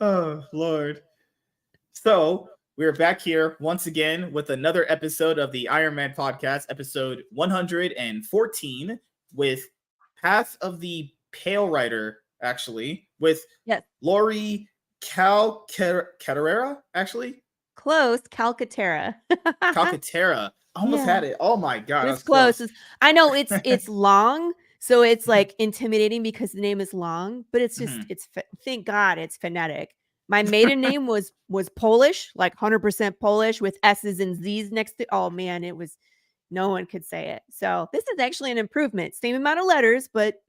Oh, Lord. So we're back here once again with another episode of the Iron Man podcast, episode 114, with Path of the Pale Rider, actually, with Yes. Lori Calcaterra, actually. Close. Calcaterra. Calcaterra. I almost Yeah. had it. Oh my God, It's that's close. close. I know it's long, so it's like intimidating because the name is long, but it's just Mhm. thank God it's phonetic. My maiden name was Polish, like 100% Polish with S's and Z's next to. Oh man, it was no one could say it. So this is actually an improvement. Same amount of letters, but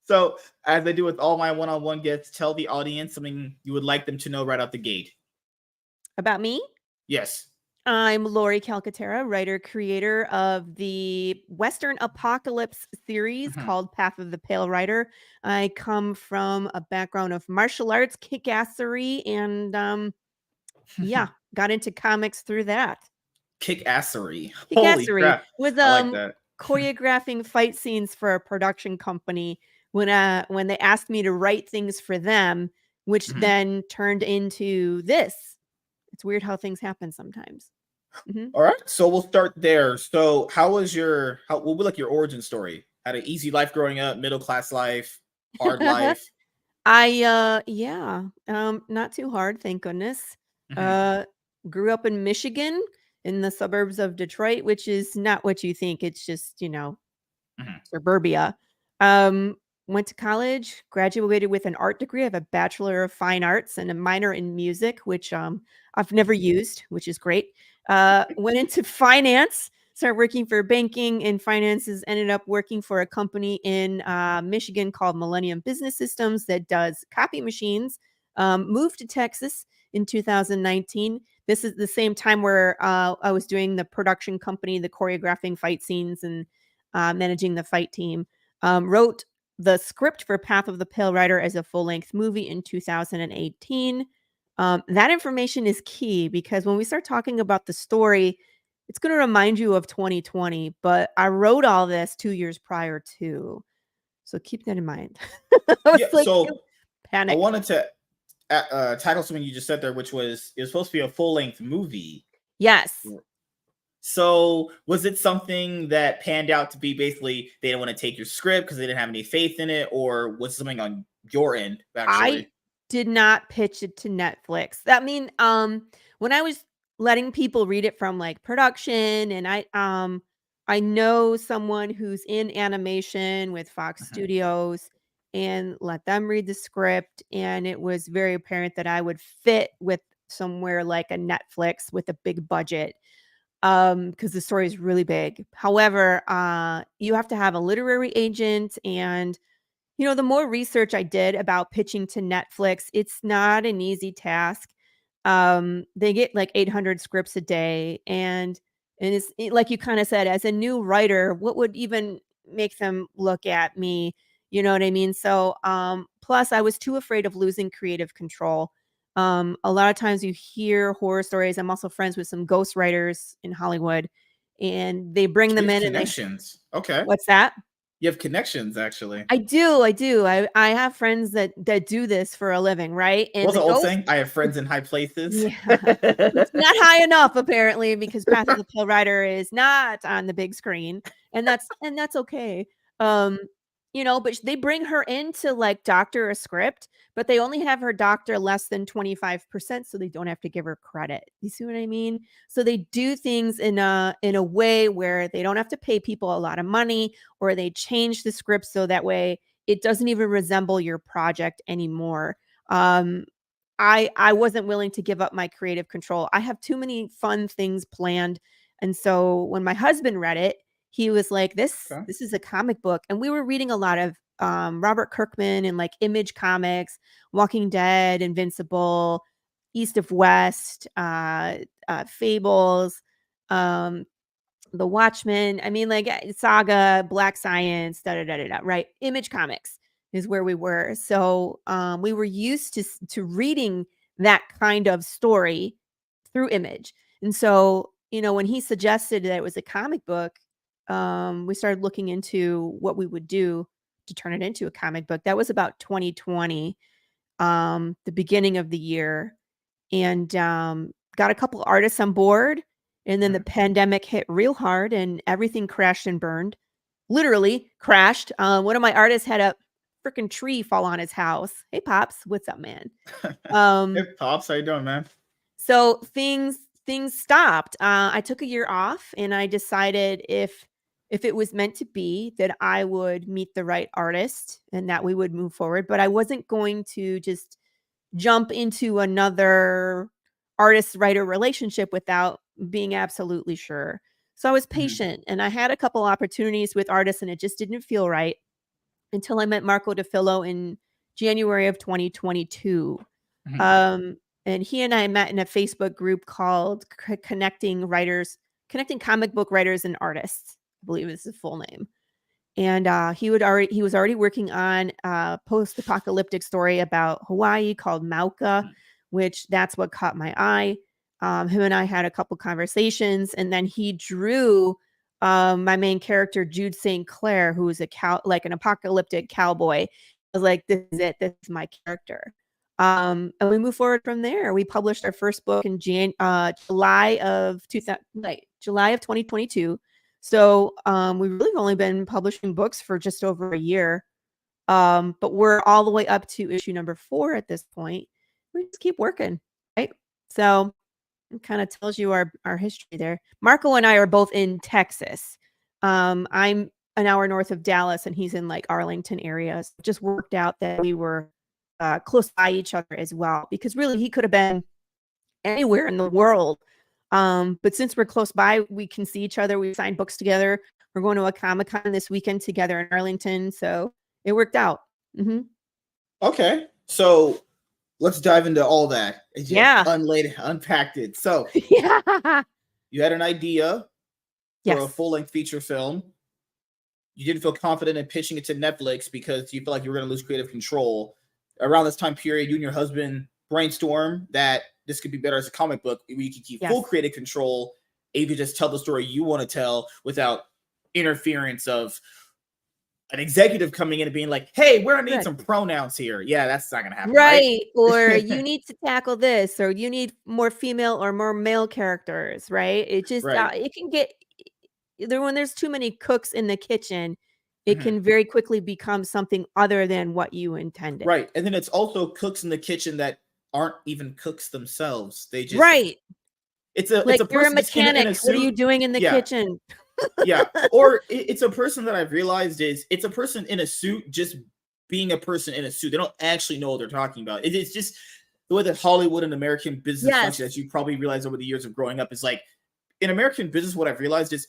So, as I do with all my one-on-one guests, tell the audience something you would like them to know right out the gate. about me, Yes. I'm Lori Calcaterra, writer creator of the Western Apocalypse series Mhm. called Path of the Pale Rider. I come from a background of martial arts, kickassery, and yeah, got into comics through that. Kick-assery. Holy Kickassery crap. was I like that. choreographing fight scenes for a production company when they asked me to write things for them, which Mhm. then turned into this. It's weird how things happen sometimes. Mhm. All right. So we'll start there. So what would like your origin story? Had an easy life growing up, middle class life, hard life. Yeah, not too hard, thank goodness. Mhm. Uh, grew up in Michigan in the suburbs of Detroit, which is not what you think. It's just, Mhm. suburbia. Went to college, graduated with an art degree. I have a Bachelor of Fine Arts and a minor in music, which I've never used, which is great. Went into finance, started working for banking and finances, ended up working for a company in Michigan called Millennium Business Systems that does copy machines. Moved to Texas in 2019. This is the same time where I was doing the production company, the choreographing fight scenes and managing the fight team. Wrote the script for Path of the Pale Rider as a full length movie in 2018. That information is key because when we start talking about the story, it's going to remind you of 2020, but I wrote all this 2 years prior to. So keep that in mind. I was Yeah. like, So I panic. wanted to tackle something you just said there, which was it was supposed to be a full length movie. Yes. So was it something that panned out to be basically they didn't want to take your script because they didn't have any faith in it, or was it something on your end I actually? did not pitch it to Netflix. I mean, when I was letting people read it from like production and I know someone who's in animation with Fox Mhm. Studios and let them read the script and it was very apparent that I would fit with somewhere like a Netflix with a big budget because the story is really big. However, you have to have a literary agent and the more research I did about pitching to Netflix, it's not an easy task. They get like 800 scripts a day, and like you kind of said, as a new writer, what would even make them look at me? You know what I mean? So, plus, I was too afraid of losing creative control. A lot of times you hear horror stories. I'm also friends with some ghost writers in Hollywood, and they bring So you them have in, and they connections. Okay. what's that? You have connections actually. I do. I have friends that do this for a living, right? And What's the the old ghost saying? I have friends in high places. yeah. It's not high enough apparently because Path of the Pale Rider is not on the big screen, and that's okay. Um, but they bring her in to, like, doctor a script, but they only have her doctor less than 25% so they don't have to give her credit. You see what I mean? So they do things in a way where they don't have to pay people a lot of money, or they change the script so that way it doesn't even resemble your project anymore. Um, I wasn't willing to give up my creative control. I have too many fun things planned, and so when my husband read it, he was like, "This Okay. this is a comic book," and we were reading a lot of Robert Kirkman and like Image Comics, Walking Dead, Invincible, East of West, Fables, um, The Watchmen. I mean, like Saga, Black Science, da da da da da. Right? Image Comics is where we were. So we were used to reading that kind of story through Image, and so when he suggested that it was a comic book, we started looking into what we would do to turn it into a comic book. That was about 2020. the beginning of the year, and got a couple artists on board. And then the pandemic hit real hard and everything crashed and burned. Literally crashed. One of my artists had a freaking tree fall on his house. Hey, Pops, what's up, man? Hey, Pops, how you doing, man? So things stopped. I took a year off, and I decided if it was meant to be, that I would meet the right artist and that we would move forward. But I wasn't going to just jump into another artist-writer relationship without being absolutely sure. So I was patient, and I had a couple opportunities with artists, and it just didn't feel right until I met Marco DeFillo in January of 2022. And he and I met in a Facebook group called Connecting Comic Book Writers and Artists, I believe is the full name. And he was already working on a post-apocalyptic story about Hawaii called Mauka, which that's what caught my eye. Him and I had a couple conversations, and then he drew my main character, Jude St. Clair, who is like an apocalyptic cowboy. I was like, this is it. This is my character. And we moved forward from there. We published our first book in July of 2022. So we've really only been publishing books for just over a year. But we're all the way up to issue number 4 at this point. We just keep working, right? So it kind of tells you our history there. Marco and I are both in Texas. I'm an hour north of Dallas, and he's in like Arlington area. So it just worked out that we were close by each other as well, because really he could have been anywhere in the world. But since we're close by, we can see each other. We signed books together. We're going to a Comic-Con this weekend together in Arlington. So it worked out. Okay. So let's dive into all that. Yeah. Unpacked it. So Yeah. you had an idea for a Yes. full-length feature film. You didn't feel confident in pitching it to Netflix because you felt like you were going to lose creative control. Around this time period, you and your husband brainstorm that this could be better as a comic book. You could keep full creative control, and you could just tell the story you want to tell without interference of an executive coming in and being like, hey, we're gonna need some pronouns here. Yeah, that's not gonna happen. Right. Or you need to tackle this, or you need more female or more male characters, right? It just it can get when there's too many cooks in the kitchen, it can very quickly become something other than what you intended. Right. And then it's also cooks in the kitchen that aren't even cooks themselves. They just it's a you're a person mechanic. in a suit. What are you doing in the kitchen? Yeah. Or it's a person that I've realized it's a person in a suit just being a person in a suit. They don't actually know what they're talking about. It's just the way that Hollywood and American business functions, as you probably realized over the years of growing up, is like in American business, what I've realized is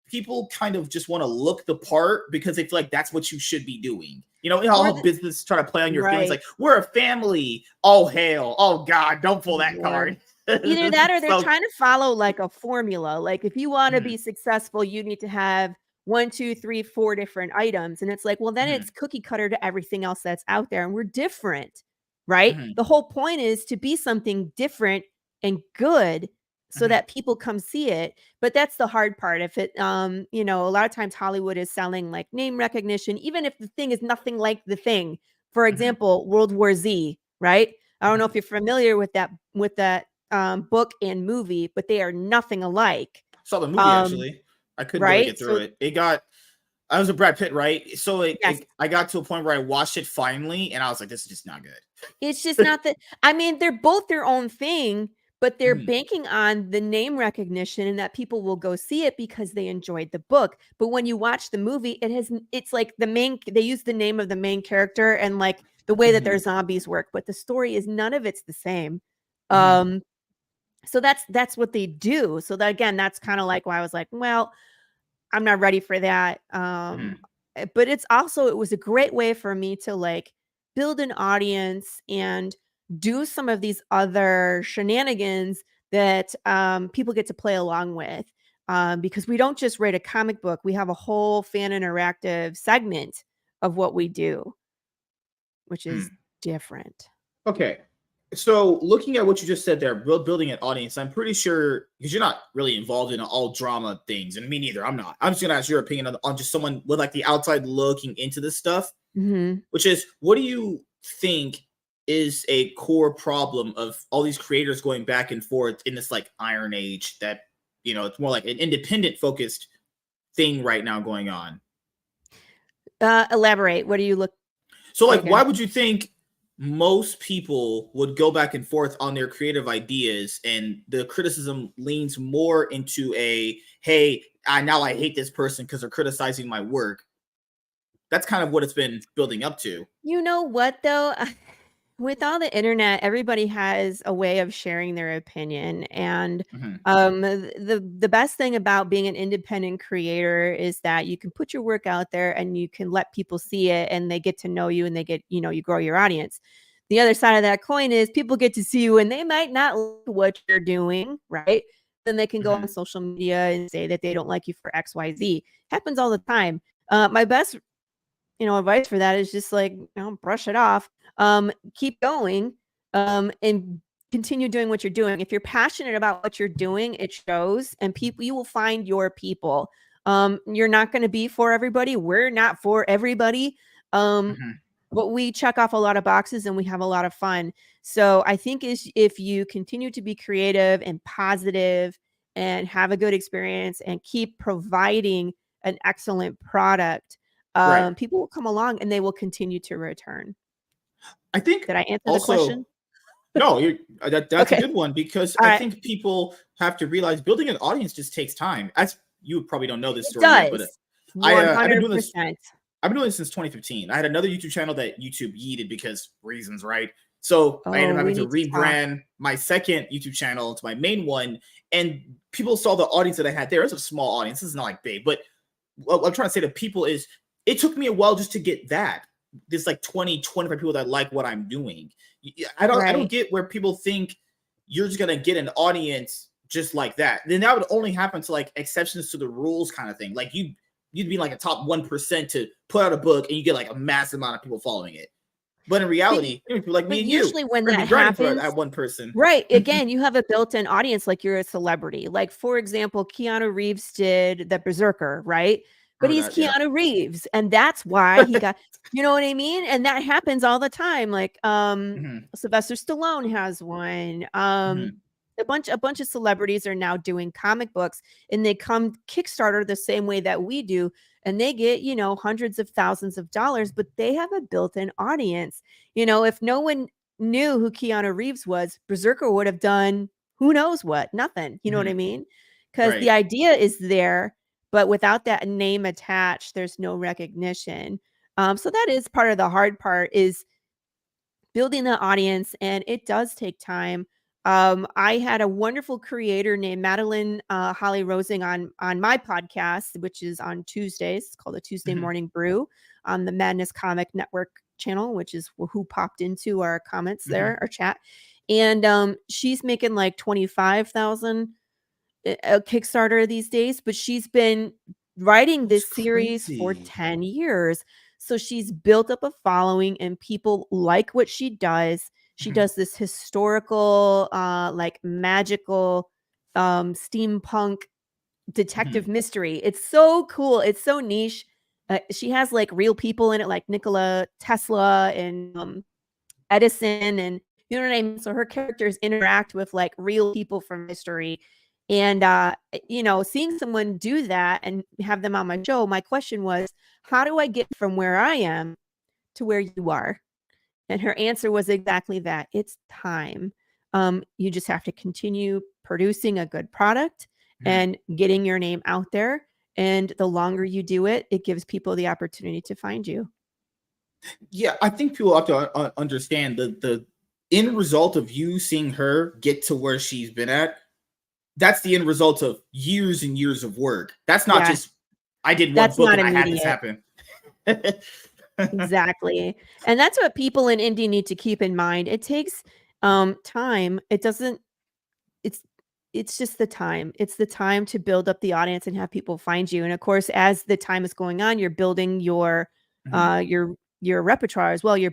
people kind of just want to look the part because they feel like that's what you should be doing. You know how business try to play on your feelings, like we're a family. All hail. Oh God, don't pull that card. Either that or they're trying to follow like a formula. Like if you want to be successful, you need to have 1, 2, 3, 4 different items. And it's like, well, then it's cookie cutter to everything else that's out there. And we're different, right? The whole point is to be something different and good so that people come see it. But that's the hard part. If it, you know, a lot of times Hollywood is selling like name recognition, even if the thing is nothing like the thing. For example, World War Z, right? I don't know if you're familiar with that book and movie, but they are nothing alike. Saw the movie actually. I couldn't really get through it. I was a Brad Pitt, right? So I got to a point where I watched it finally, and I was like, this is just not good. It's just not that. I mean, they're both their own thing, but they're banking on the name recognition and that people will go see it because they enjoyed the book. But when you watch the movie, it's like they use the name of the main character and like the way that their zombies work, but the story is none of it's the same. So that's what they do. So that again, that's kind of like why I was like, well, I'm not ready for that. But it was a great way for me to like build an audience and do some of these other shenanigans that people get to play along with. Because we don't just write a comic book, we have a whole fan interactive segment of what we do, which is different. Okay. So looking at what you just said there, building an audience, I'm pretty sure, because you're not really involved in all drama things, and me neither, I'm not. I'm just going to ask your opinion on just someone with like the outside looking into this stuff, which is, what do you think is a core problem of all these creators going back and forth in this like Iron Age that, you know, it's more like an independent focused thing right now going on. Elaborate. What do you look So like, like? why would you think most people would go back and forth on their creative ideas, and the criticism leans more into a, hey, now I hate this person because they're criticizing my work? That's kind of what it's been building up to. You know what though? With all the internet, everybody has a way of sharing their opinion, and Mm-hmm. the best thing about being an independent creator is that you can put your work out there and you can let people see it, and they get to know you, and they get, you know, you grow your audience. The other side of that coin is people get to see you and they might not like what you're doing, right? Then they can go Mm-hmm. on social media and say that they don't like you for XYZ. Happens all the time. My best, you know, advice for that is just like, you know, brush it off. Keep going, and continue doing what you're doing. If you're passionate about what you're doing, it shows, and people, you will find your people. You're not going to be for everybody. We're not for everybody. Mm-hmm. But we check off a lot of boxes and we have a lot of fun. So I think is if you continue to be creative and positive and have a good experience and keep providing an excellent product, Right. people will come along and they will continue to return. I think Did I answer the also, question? no, that's a Okay. good one, because All I right. think people have to realize building an audience just takes time. As you probably don't know this It story yet, but does. I've been doing this. 100%. I've been doing this since 2015. I had another YouTube channel that YouTube yeeted because reasons, right? So I ended Oh, up having we to need to talk. rebrand my second YouTube channel to my main one, and people saw the audience that I had there. It's a small audience. This is not like big, but what I'm trying to say to people is it took me a while just to get that. There's like 20, 25 people that like what I'm doing. I don't Right. get where people think you're just gonna get an audience just like that. Then that would only happen to like exceptions to the rules kind of thing. Like you'd be like a top 1% to put out a book and you get like a massive amount of people following it. But in But, reality, people like me but and you, usually when we're gonna that be grinding for happens, that one person. right. Again, you have a built-in audience like you're a celebrity. Like, for example, Keanu Reeves did the Berserker, right? But Remember he's that, yeah. Keanu Reeves, and that's why he got, you know what I mean? And that happens all the time. Like, Mhm, Sylvester Stallone has one. mhm, A bunch of celebrities are now doing comic books, and they come Kickstarter the same way that we do, and they get, you know, hundreds of thousands of dollars, but they have a built-in audience. You know, if no one knew who Keanu Reeves was, Berserker would have done who knows what, nothing. You know what I mhm. mean? Because the Right. idea is there, but without that name attached, there's no recognition. So that is part of the hard part is building the audience, and it does take time. I had a wonderful creator named Madeline Holly Rosing on my podcast, which is on Tuesdays. It's called the Tuesday Mhm, Morning Brew on the Madness Comic Network channel, which is who popped into our comments mhm. there, our chat. And she's making like 25,000 a Kickstarter these days, but she's been writing That's this series for crazy. 10 years. So she's built up a following and people like what she does. She Mhm, does this historical, like magical, steampunk mhm, detective mystery. It's so cool. It's so niche. She has like real people in it, like Nikola Tesla and Edison, and you know what I mean? So her characters interact with like real people from history. And you know, seeing someone do that and have them on my show, my question was, how do I get from where I am to where you are? And her answer was exactly that. It's time. You just have to continue producing a good product mhm. and getting your name out there. And the longer you do it, it gives people the opportunity to find you. Yeah, I think people have to understand the end result of you seeing her get to where she's been at. That's the end result of years and years of work. That's not Yeah, just I did one that's book not and I had this immediate. happen. Exactly. And that's what people in indie need to keep in mind. It takes time. It doesn't it's it's just the time. It's the time to build up the audience and have people find you. And of course, as the time is going on, you're building your Mhm, your repertoire as well, your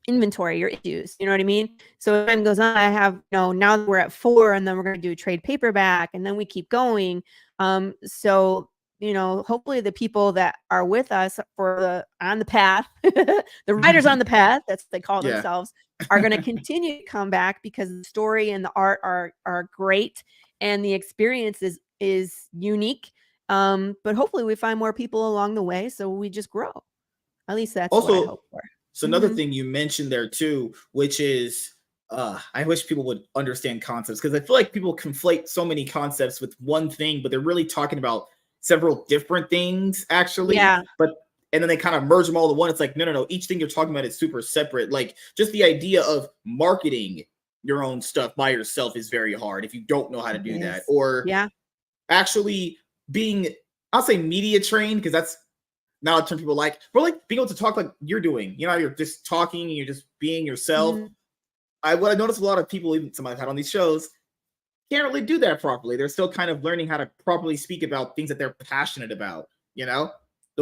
inventory, your issues. You know what I mean? So as time goes on, I have, you know, now that we're at 4 and then we're going to do a trade paperback and then we keep going. So hopefully the people that are with us on the path, the writers on the path, that's what they call themselves, are going to continue to come back because the story and the art are great and the experience is unique. But hopefully we find more people along the way, so we just grow. At least that's what I hope for. So another thing you mentioned there too, which is I wish people would understand concepts, because I feel like people conflate so many concepts with one thing, but they're really talking about several different things actually. Yeah. And then they kind of merge them all into one. It's like, no. Each thing you're talking about is super separate. Like just the idea of marketing your own stuff by yourself is very hard if you don't know how to do that. Or actually being, I'll say media trained, because that's not a term people like. But like being able to talk like you're doing. You're just talking and you're just being yourself. What I noticed a lot of people, even some I've had on these shows, can't really do that properly. They're still kind of learning how to properly speak about things that they're passionate about. They'll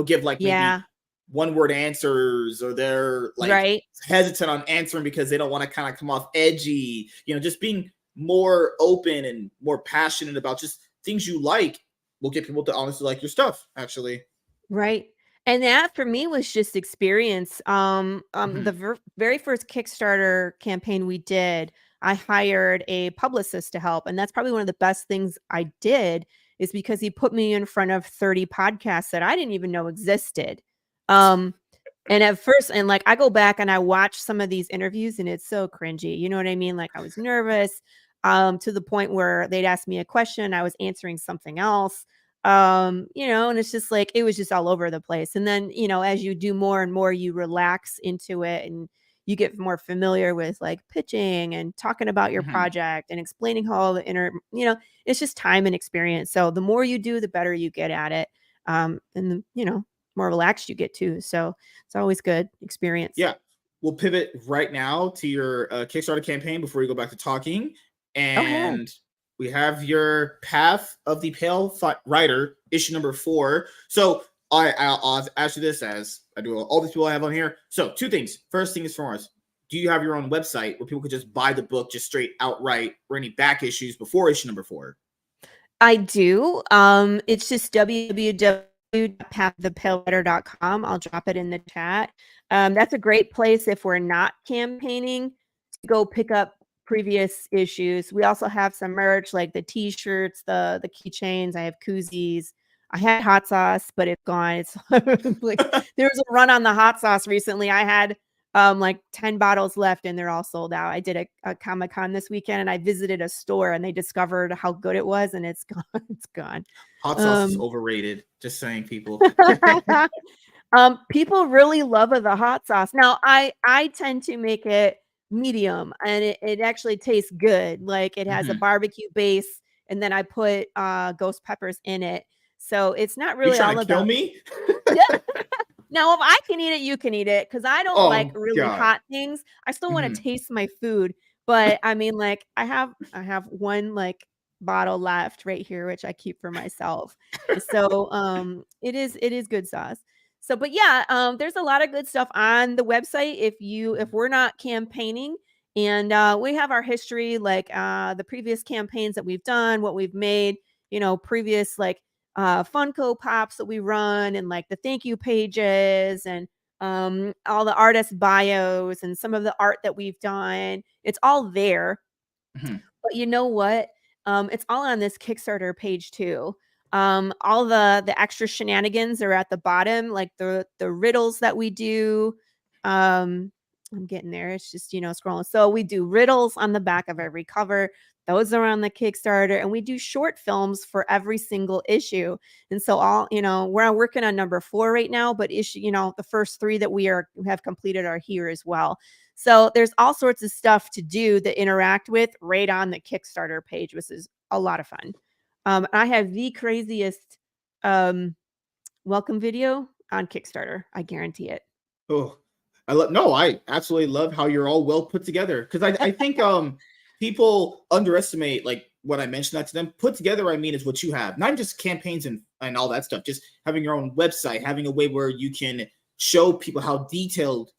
give like maybe one-word answers, or they're like hesitant on answering because they don't want to kind of come off edgy. Just being more open and more passionate about just things you like will get people to honestly like your stuff, actually. Right. And that for me was just experience. The very first Kickstarter campaign we did, I hired a publicist to help. And that's probably one of the best things I did, is because he put me in front of 30 podcasts that I didn't even know existed. And at first, and like I go back and I watch some of these interviews and it's so cringy. You know what I mean? Like I was nervous to the point where they'd ask me a question, I was answering something else. And it's just like, it was just all over the place. And then, as you do more and more, you relax into it and you get more familiar with like pitching and talking about your project and explaining how all the it's just time and experience. So the more you do, the better you get at it. And the, more relaxed you get too. So it's always good experience. Yeah. We'll pivot right now to your Kickstarter campaign before we go back to talking. And we have your Path of the Pale Rider, issue number 4. So I'll ask you this, as I do all these people I have on here. So 2 things. First thing is for us. Do you have your own website where people could just buy the book just straight outright, or any back issues before issue number 4? I do. It's just www.pathofthepalerider.com. I'll drop it in the chat. That's a great place if we're not campaigning to go pick up previous issues. We also have some merch like the t-shirts, the keychains. I have koozies. I had hot sauce, but it's gone. It's like there was a run on the hot sauce recently. I had like 10 bottles left and they're all sold out. I did a Comic-Con this weekend and I visited a store and they discovered how good it was, and it's gone. It's gone. Hot sauce is overrated. Just saying, people. People really love the hot sauce. Now I tend to make it medium, and it actually tastes good. Like it has a barbecue base, and then I put ghost peppers in it. So it's not really all about kill me. Now, if I can eat it, you can eat it, because I don't like really hot things. I still want to taste my food, but I mean, like I have one like bottle left right here, which I keep for myself. So it is good sauce. So, but yeah, there's a lot of good stuff on the website if we're not campaigning, and we have our history, like the previous campaigns that we've done, what we've made, previous like Funko Pops that we run, and like the thank you pages, and all the artist bios and some of the art that we've done. It's all there. But you know what? It's all on this Kickstarter page too. All the extra shenanigans are at the bottom, like the riddles that we do. I'm getting there. It's just, scrolling. So we do riddles on the back of every cover. Those are on the Kickstarter, and we do short films for every single issue. And so we're working on number 4 right now, but the first 3 that we have completed are here as well. So there's all sorts of stuff to do that interact with right on the Kickstarter page, which is a lot of fun. I have the craziest welcome video on Kickstarter. I guarantee it. Oh, I absolutely love how you're all well put together, because I think people underestimate like when I mention that to them. Put together, I mean, is what you have, not just campaigns and all that stuff, just having your own website, having a way where you can show people how detailed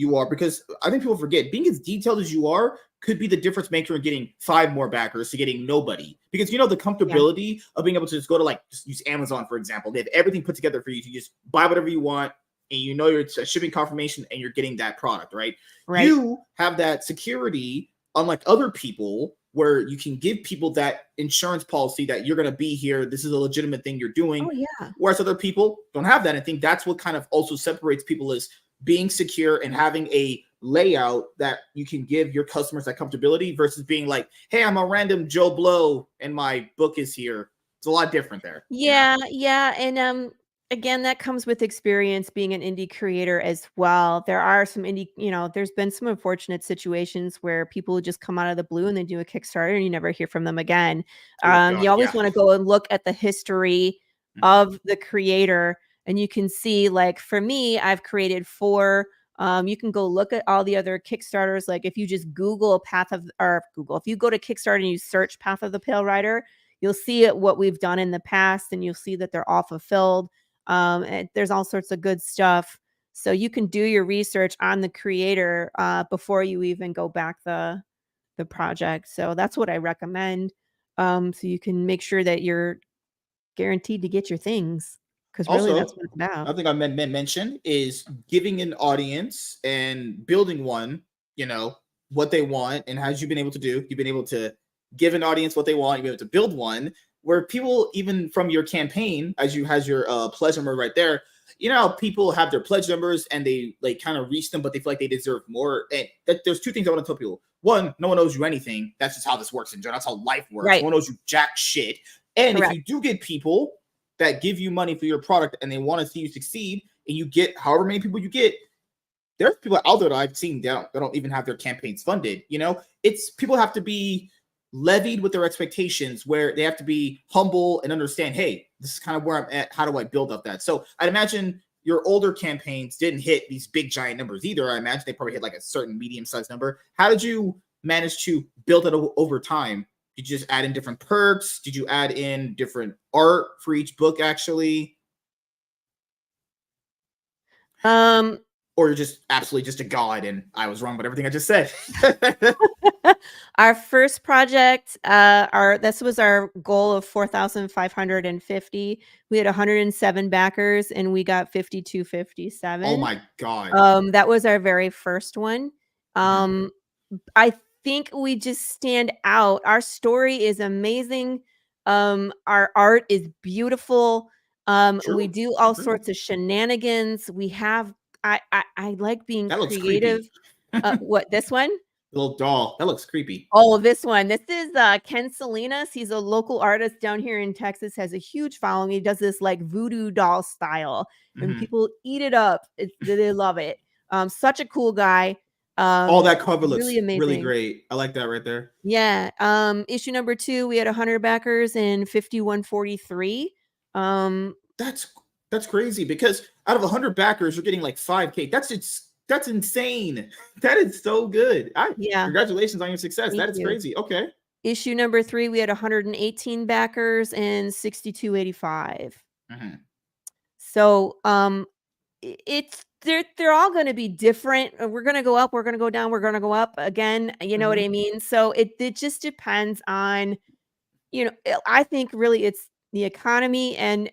you are, because I think people forget being as detailed as you are could be the difference maker in getting 5 more backers to getting nobody. Because the Yeah. comfortability of being able to just go to, like, just use Amazon, for example. They have everything put together for you to just buy whatever you want, and it's a shipping confirmation and you're getting that product, right? Right. You have that security, unlike other people, where you can give people that insurance policy that you're going to be here. This is a legitimate thing you're doing. Oh, yeah. Whereas other people don't have that. I think that's what kind of also separates people, is being secure and having a layout that you can give your customers that comfortability versus being like, hey, I'm a random Joe Blow and my book is here. It's a lot different there. Yeah, yeah, and, again, that comes with experience being an indie creator as well. There are some there's been some unfortunate situations where people just come out of the blue and they do a Kickstarter and you never hear from them again. Oh, God. You always Yeah. wanna go and look at the history of the creator, and you can see, like, for me, I've created 4. You can go look at all the other Kickstarters, like, if you just Google if you go to Kickstarter and you search Path of the Pale Rider, you'll see what we've done in the past, and you'll see that they're all fulfilled. And there's all sorts of good stuff. So you can do your research on the creator before you even go back the project. So that's what I recommend. So you can make sure that you're guaranteed to get your things, because really that's Also, what it's about. I think I meant mention is giving an audience and building one, what they want. And as you've been able to do, you've been able to give an audience what they want. You've been able to build one where people, even from your campaign, as you has your pledge number right there, people have their pledge numbers and they like kind of reach them, but they feel like they deserve more. And there's 2 things I want to tell people. One, no one owes you anything. That's just how this works in general. That's how life works. Right. No one owes you jack shit. And if Correct. you do get people that give you money for your product and they want to see you succeed, and you get however many people you get, there's people out there that I've seen that don't even have their campaigns funded. It's people have to be levied with their expectations, where they have to be humble and understand, hey, this is kind of where I'm at. How do I build up that? So I'd imagine your older campaigns didn't hit these big giant numbers either. I imagine they probably hit like a certain medium-sized number. How did you manage to build it over time? Did you just add in different perks? Did you add in different art for each book, actually? Um, Or you're just absolutely just a god and I was wrong about everything I just said? Our first project, this was our goal of 4,550. We had 107 backers and we got Oh 5,257. my God. That was our very first one. Mhm. I think we just stand out. Our story is amazing. Our art is beautiful. We True. do I all agree. sorts of shenanigans. I like being That looks creative. creepy. What, this one? Little doll. That looks creepy. Oh, this one. This is Ken Salinas. He's a local artist down here in Texas, has a huge following. He does this like voodoo doll style, and Mhm. people eat it up. They love it. Such a cool guy. Oh, that cover looks Really really amazing. great. I like that right there. Yeah. Issue number 2, we had 100 backers and 5,143. Um, That's that's crazy, because out of 100 backers, you're getting like 5K. That's insane. That is so good. yeah. Congratulations on your success. Thank That is you. crazy. Okay. Issue number 3, we had 118 backers and 6,285. Mhm. So, it's they're all gonna be different. We're gonna go up, we're gonna go down, we're gonna go up again, you know what Mhm. I mean? So it just depends on, I think really it's the economy and,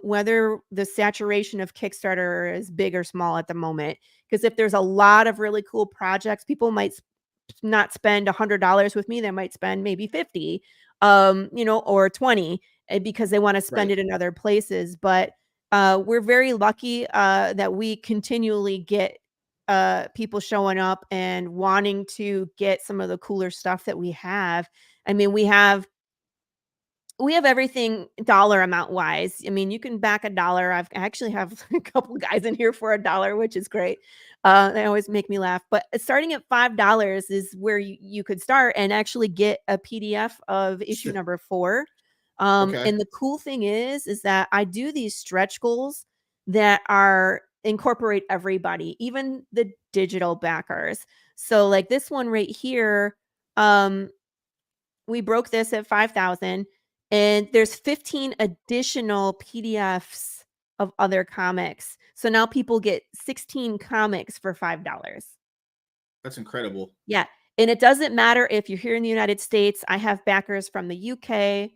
whether the saturation of Kickstarter is big or small at the moment. Because if there's a lot of really cool projects, people might not spend $100 with me, they might spend maybe 50, or 20, because they wanna spend Right. it in other places, but, we're very lucky, that we continually get, people showing up and wanting to get some of the cooler stuff that we have. I mean, we have everything dollar amount wise. I mean, you can back $1. I actually have a couple guys in here for $1, which is great. They always make me laugh. But starting at $5 is where you could start and actually get a PDF of issue number 4. Okay. And the cool thing is that I do these stretch goals that are incorporate everybody, even the digital backers. So like this one right here, um, we broke this at 5,000, and there's 15 additional PDFs of other comics. So now people get 16 comics for $5. That's incredible. Yeah. And it doesn't matter if you're here in the United States. I have backers from the UK,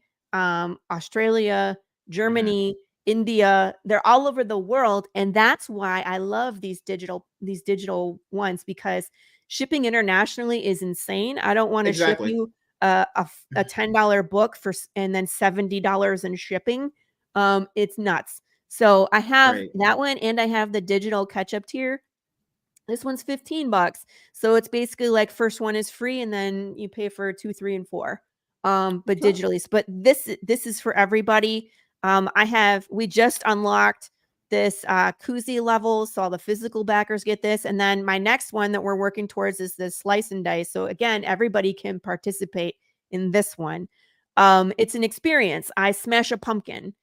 Australia, Germany, India. They're all over the world. And that's why I love these digital ones, because shipping internationally is insane. I don't want to ship Exactly. you a $10 book and then $70 in shipping. It's nuts. So I have Right. that one, and I have the digital catch-up tier. This one's $15. So it's basically like first one is free and then you pay for 2, 3, and 4. But Huh. digitally. But this is for everybody. We just unlocked this koozie level, so all the physical backers get this. And then my next one that we're working towards is this slice and dice. So again, everybody can participate in this one. It's an experience. I smash a pumpkin.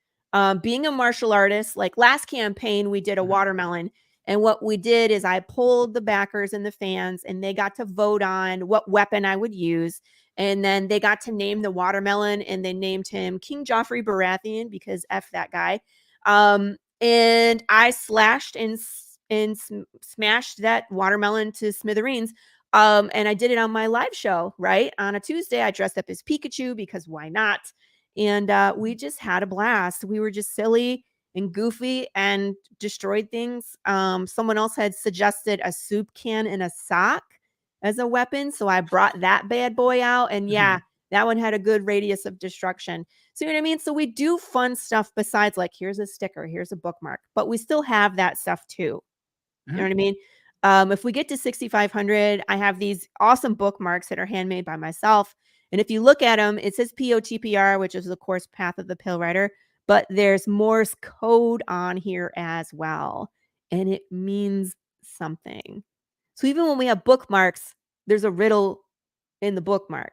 Being a martial artist, like last campaign, we did a watermelon. And what we did is I pulled the backers and the fans, and they got to vote on what weapon I would use. And then they got to name the watermelon, and they named him King Joffrey Baratheon, because F that guy. And I slashed and smashed that watermelon to smithereens. And I did it on my live show, right? On a Tuesday, I dressed up as Pikachu, because why not? And we just had a blast. We were just silly and goofy and destroyed things. Someone else had suggested a soup can and a sock as a weapon, so I brought that bad boy out, and yeah, that one had a good radius of destruction. So you know what I mean? So we do fun stuff besides like, here's a sticker, here's a bookmark, but we still have that stuff too. You know what I mean? If we get to 6,500, I have these awesome bookmarks that are handmade by myself. And if you look at them, it says POTPR, which is, of course, Path of the Pale Rider, but there's Morse code on here as well. And it means something. So even when we have bookmarks, there's a riddle in the bookmark.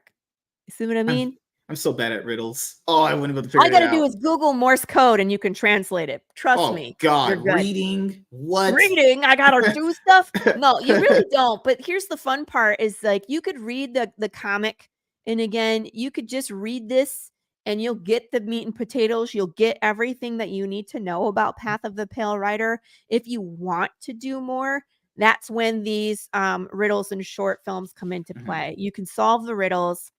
You see what I mean? I'm so bad at riddles. Oh, I wouldn't be able to All figure you it got to do out. is Google Morse code and you can translate it. Trust Oh me, God, you're good. reading what? Reading, I gotta do stuff. No, you really don't. But here's the fun part: is like you could read the comic, and again, you could just read this, and you'll get the meat and potatoes. You'll get everything that you need to know about Path of the Pale Rider. If you want to do more, that's when these riddles and short films come into play. You can solve the riddles.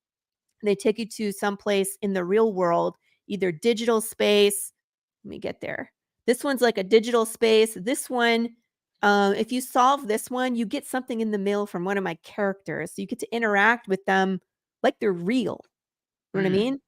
They take you to someplace in the real world, either digital space. Let me get there. This one's like a digital space. This one, if you solve this one, you get something in the mail from one of my characters. So you get to interact with them like they're real. You know what I mean?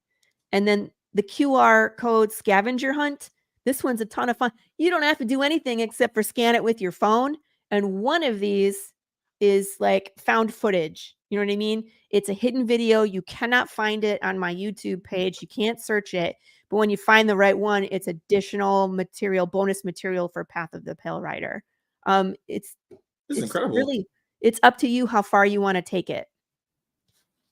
And then the QR code scavenger hunt. This one's a ton of fun. You don't have to do anything except for scan it with your phone. And one of these is like found footage. You know what I mean? It's a hidden video. You cannot find it on my YouTube page. You can't search it. But when you find the right one, it's additional material, bonus material for Path of the Pale Rider. It's This is it's incredible. really it's up to you how far you want to take it.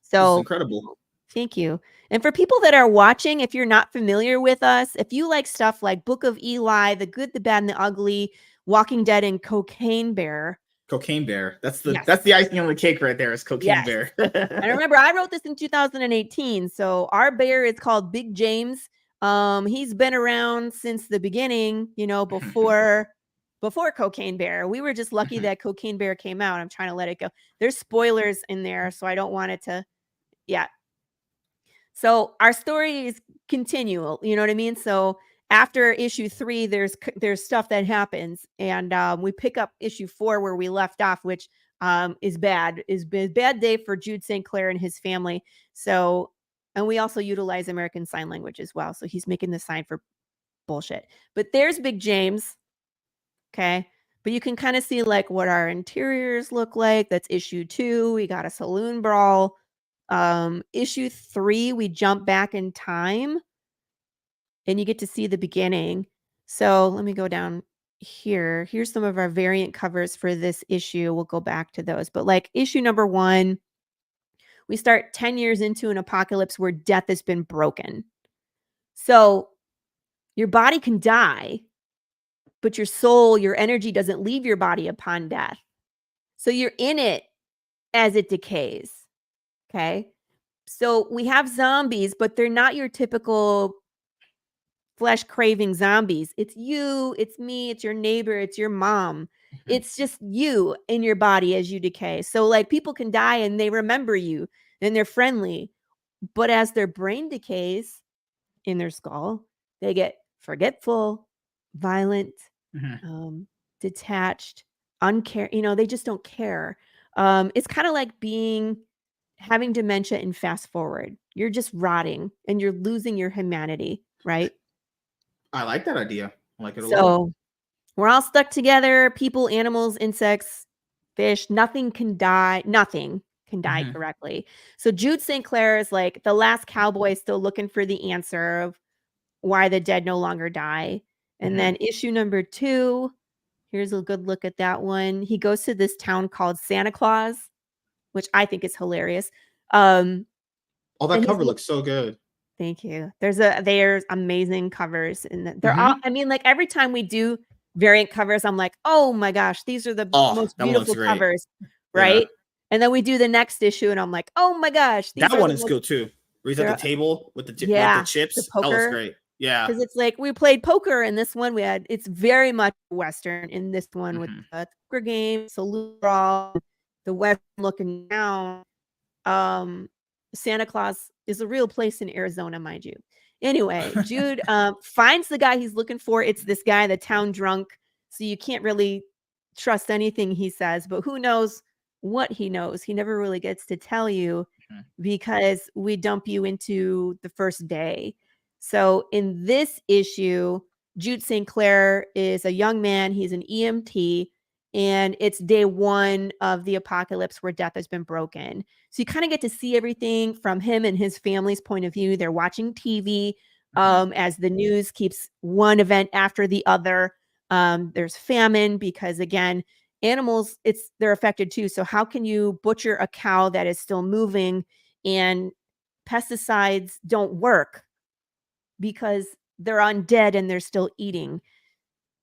This is So incredible. thank you. And for people that are watching, if you're not familiar with us, if you like stuff like Book of Eli, The Good, the Bad, and the Ugly, Walking Dead, and Cocaine Bear. Cocaine Bear. That's Yes. the icing on the cake right there. Is Cocaine Yes. Bear. And remember, I wrote this in 2018. So our bear is called Big James. He's been around since the beginning, before Cocaine Bear. We were just lucky that Cocaine Bear came out. I'm trying to let it go. There's spoilers in there, so I don't want it to, yeah. So our story is continual, you know what I mean? So after issue 3, there's stuff that happens, and we pick up issue 4 where we left off, which is bad. Is a bad day for Jude St. Clair and his family. So, and we also utilize American Sign Language as well. So he's making the sign for bullshit. But there's Big James. Okay. But you can kind of see like what our interiors look like. That's issue 2. We got a saloon brawl. Issue 3, we jump back in time and you get to see the beginning. So let me go down here. Here's some of our variant covers for this issue. We'll go back to those. But like issue number 1, we start 10 years into an apocalypse where death has been broken. So your body can die, but your soul, your energy doesn't leave your body upon death. So you're in it as it decays. Okay. So we have zombies, but they're not your typical flesh craving zombies. It's you, it's me, it's your neighbor, it's your mom. It's just you in your body as you decay. So like people can die and they remember you and they're friendly, but as their brain decays in their skull, they get forgetful, violent, detached, uncare. They just don't care. It's kind of like having dementia and fast forward. You're just rotting and you're losing your humanity, right? I like that idea. I like it a lot. So we're all stuck together, people, animals, insects, fish. Nothing can die. Nothing can die correctly. So Jude St. Clair is like the last cowboy still looking for the answer of why the dead no longer die. And then issue number 2, here's a good look at that one. He goes to this town called Santa Claus, which I think is hilarious. Oh, that and cover looks so good. Thank you. There's amazing covers, and they're all. I mean, like every time we do variant covers, I'm like, oh my gosh, these are the most that one looks beautiful great. covers, Yeah. right? And then we do the next issue, and I'm like, oh my gosh, that one is cool too. Where he's at the table with the chips. the That poker. looks great. Yeah, Because it's like we played poker in this one. It's very much Western in this one with the poker game, salute brawl, the Western looking down. Santa Claus is a real place in Arizona, mind you. Anyway, Jude finds the guy he's looking for. It's this guy, the town drunk. So you can't really trust anything he says, but who knows what he knows? He never really gets to tell you because we dump you into the first day. So in this issue, Jude St. Clair is a young man. He's an EMT, and it's day 1 of the apocalypse where death has been broken. So you kind of get to see everything from him and his family's point of view. They're watching TV as the news keeps one event after the other. There's famine because, again, animals, they're affected too. So how can you butcher a cow that is still moving, and pesticides don't work because they're undead and they're still eating?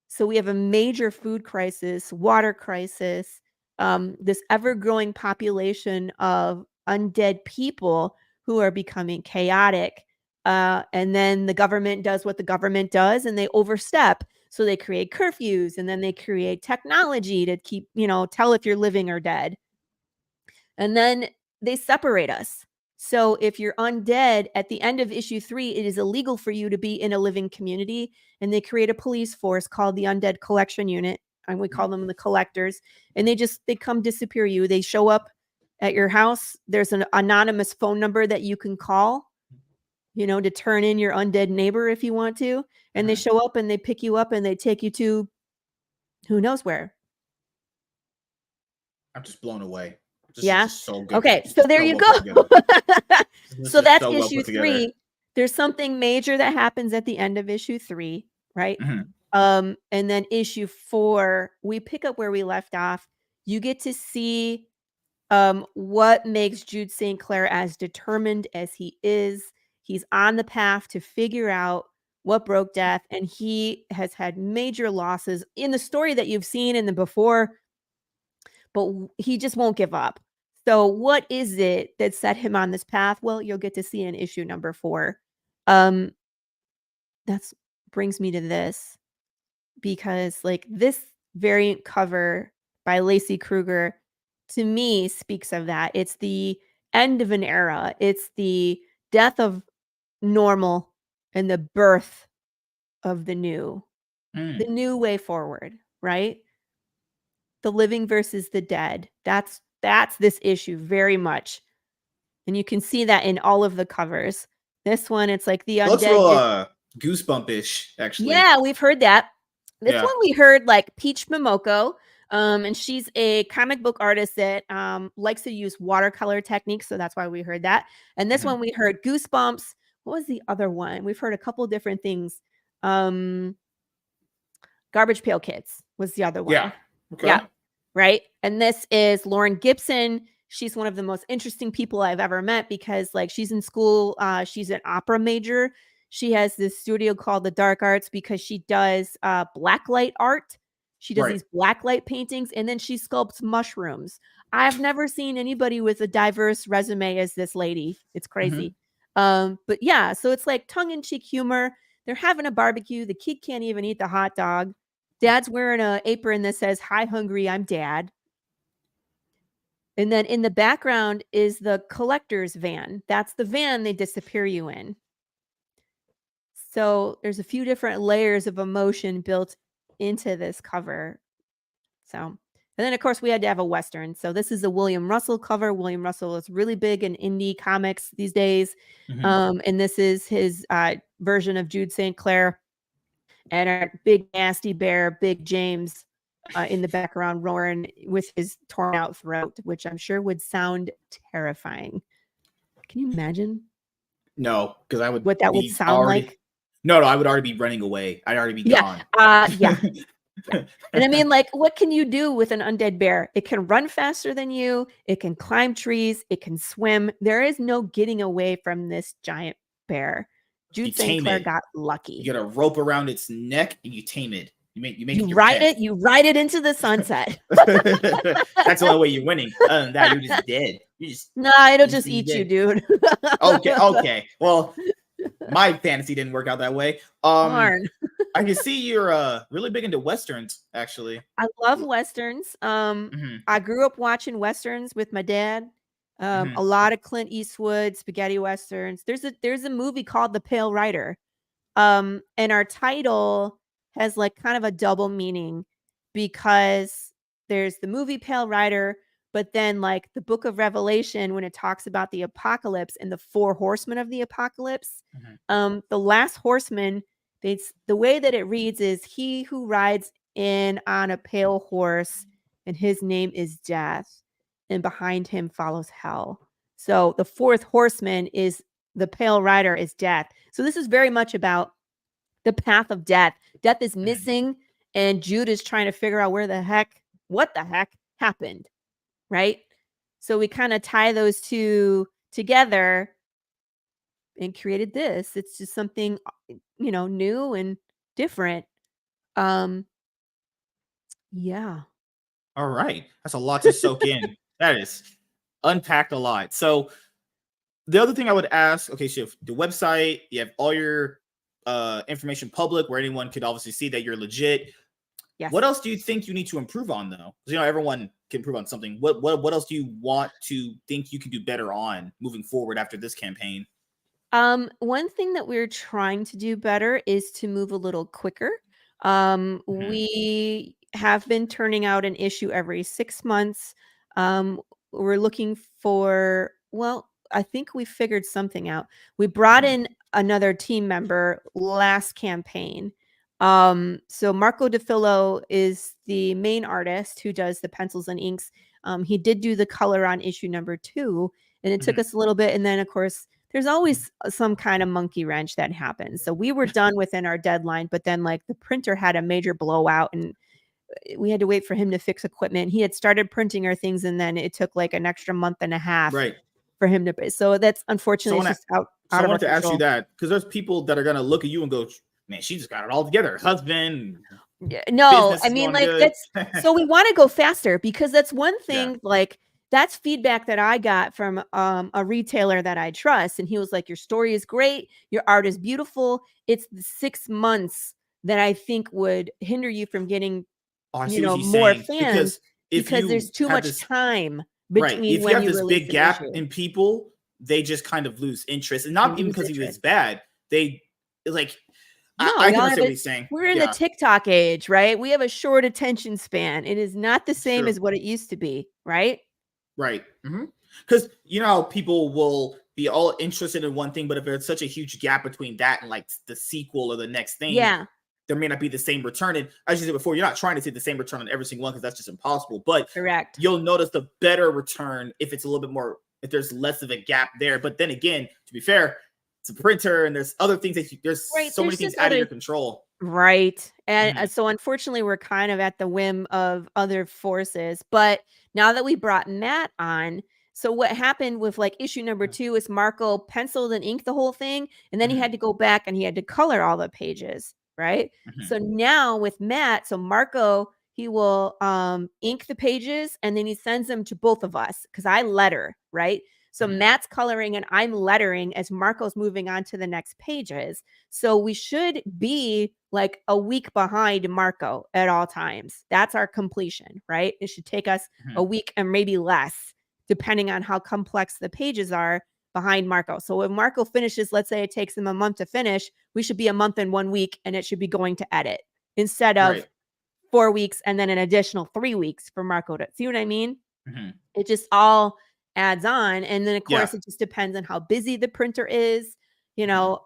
So we have a major food crisis, water crisis, this ever-growing population of undead people who are becoming chaotic. And then the government does what the government does, and they overstep. So they create curfews, and then they create technology to keep, tell if you're living or dead. And then they separate us. So if you're undead, at the end of issue 3, it is illegal for you to be in a living community. And they create a police force called the Undead Collection Unit. And we call them the collectors. And they come disappear you. They show up at your house. There's an anonymous phone number that you can call, to turn in your undead neighbor if you want to. And they show up and they pick you up and they take you to who knows where. I'm just blown away. Just so good. Okay, so there you go. So that's so issue 3. There's something major that happens at the end of issue 3, right? And then issue 4, we pick up where we left off. You get to see what makes Jude St. Clair as determined as he is. He's on the path to figure out what broke death, and he has had major losses in the story that you've seen in the before, but he just won't give up. So what is it that set him on this path? Well, you'll get to see in issue number 4. That brings me to this, because like this variant cover by Lacey Kruger, to me, speaks of that. It's the end of an era. It's the death of normal and the birth of the new way forward, right? The living versus the dead. That's this issue very much. And you can see that in all of the covers. This one, it's like the undead. Looks real goosebumpish, actually. Yeah, we've heard that. This one we heard like Peach Momoko. And she's a comic book artist that likes to use watercolor techniques. So that's why we heard that. And this one we heard Goosebumps. What was the other one? We've heard a couple different things. Garbage Pail Kids was the other one. Yeah. Okay. Yeah. Right. And this is Lauren Gibson. She's one of the most interesting people I've ever met, because like she's in school. She's an opera major. She has this studio called The Dark Arts because she does blacklight art. She does these blacklight paintings, and then she sculpts mushrooms. I've never seen anybody with a diverse resume as this lady. It's crazy. But yeah, so it's like tongue-in-cheek humor. They're having a barbecue. The kid can't even eat the hot dog. Dad's wearing an apron that says, "Hi, hungry, I'm Dad." And then in the background is the collector's van. That's the van they disappear you in. So there's a few different layers of emotion built into this cover. So, and then of course we had to have a Western. So this is a William Russell cover. William Russell is really big in indie comics these days. And this is his version of Jude St. Clair, and our big nasty bear, Big James, in the background roaring with his torn out throat, which I'm sure would sound terrifying. Can you imagine? No, because I would what that would sound like. No, I would already be running away. I'd already be gone. Yeah. And I mean, like, what can you do with an undead bear? It can run faster than you. It can climb trees. It can swim. There is no getting away from this giant bear. Jude St. Clair got lucky. You get a rope around its neck and you tame it. You ride it. You ride it into the sunset. That's the only way you're winning. Other than that, you're just dead. It'll just eat you, dude. Okay. Well, my fantasy didn't work out that way. I can see you're really big into Westerns, actually. I love Westerns. I grew up watching Westerns with my dad. A lot of Clint Eastwood spaghetti Westerns. There's a movie called The Pale Rider. And our title has like kind of a double meaning, because there's the movie Pale Rider, but then like the book of Revelation, when it talks about the apocalypse and the 4 horsemen of the apocalypse, the last horseman, the way that it reads is, "He who rides in on a pale horse, and his name is Death, and behind him follows hell." So the 4th horseman is the Pale Rider, is Death. So this is very much about the path of death. Death is missing, and Jude is trying to figure out what the heck happened, right? So we kind of tie those two together and created this. It's just something, new and different. Yeah. All right. That's a lot to soak in. That is unpacked a lot. So the other thing I would ask, okay, so the website, you have all your information public where anyone could obviously see that you're legit. Yes. What else do you think you need to improve on, though? Because everyone can improve on something. What else do you want to think you can do better on moving forward after this campaign? One thing that we're trying to do better is to move a little quicker. We have been turning out an issue every 6 months. We're looking for, I think we figured something out. We brought in another team member last campaign. So Marco DeFillo is the main artist who does the pencils and inks. He did do the color on issue number 2, and it took us a little bit. And then, of course, there's always some kind of monkey wrench that happens. So we were done within our deadline, but then like the printer had a major blowout, and we had to wait for him to fix equipment. He had started printing our things, and then it took like an extra month and a half for him to. So that's unfortunately just out of our control. I wanted to ask you that, because there's people that are going to look at you and go, "Man, she just got it all together. Her husband." No, I mean, like, that's so we want to go faster, because that's one thing, like, that's feedback that I got from a retailer that I trust. And he was like, "Your story is great. Your art is beautiful. It's the 6 months that I think would hinder you from getting, more fans, because there's too much time between if when you have this big gap in people, they just kind of lose interest. And not even because he was bad. They like, I can understand what he's saying. We're in the TikTok age, right? We have a short attention span. It is not the same as what it used to be, right? Right. Because people will be all interested in one thing, but if there's such a huge gap between that and like the sequel or the next thing, there may not be the same return. And as you said before, you're not trying to see the same return on every single one, because that's just impossible. But correct, you'll notice the better return if it's a little bit more, if there's less of a gap there. But then again, to be fair, it's a printer, and there's other things that there's so many things out of your control. Right. And so unfortunately, we're kind of at the whim of other forces. But now that we brought Matt on, so what happened with like issue number 2 is Marco penciled and inked the whole thing, and then he had to go back and he had to color all the pages, right? So now with Matt, so Marco, he will ink the pages, and then he sends them to both of us, because I letter, right? So Matt's coloring and I'm lettering as Marco's moving on to the next pages. So we should be like a week behind Marco at all times. That's our completion, right? It should take us a week and maybe less, depending on how complex the pages are behind Marco. So if Marco finishes, let's say it takes him a month to finish, we should be a month and 1 week and it should be going to edit instead of 4 weeks and then an additional 3 weeks for Marco to see what I mean? It just all adds on. And then of course it just depends on how busy the printer is. You know,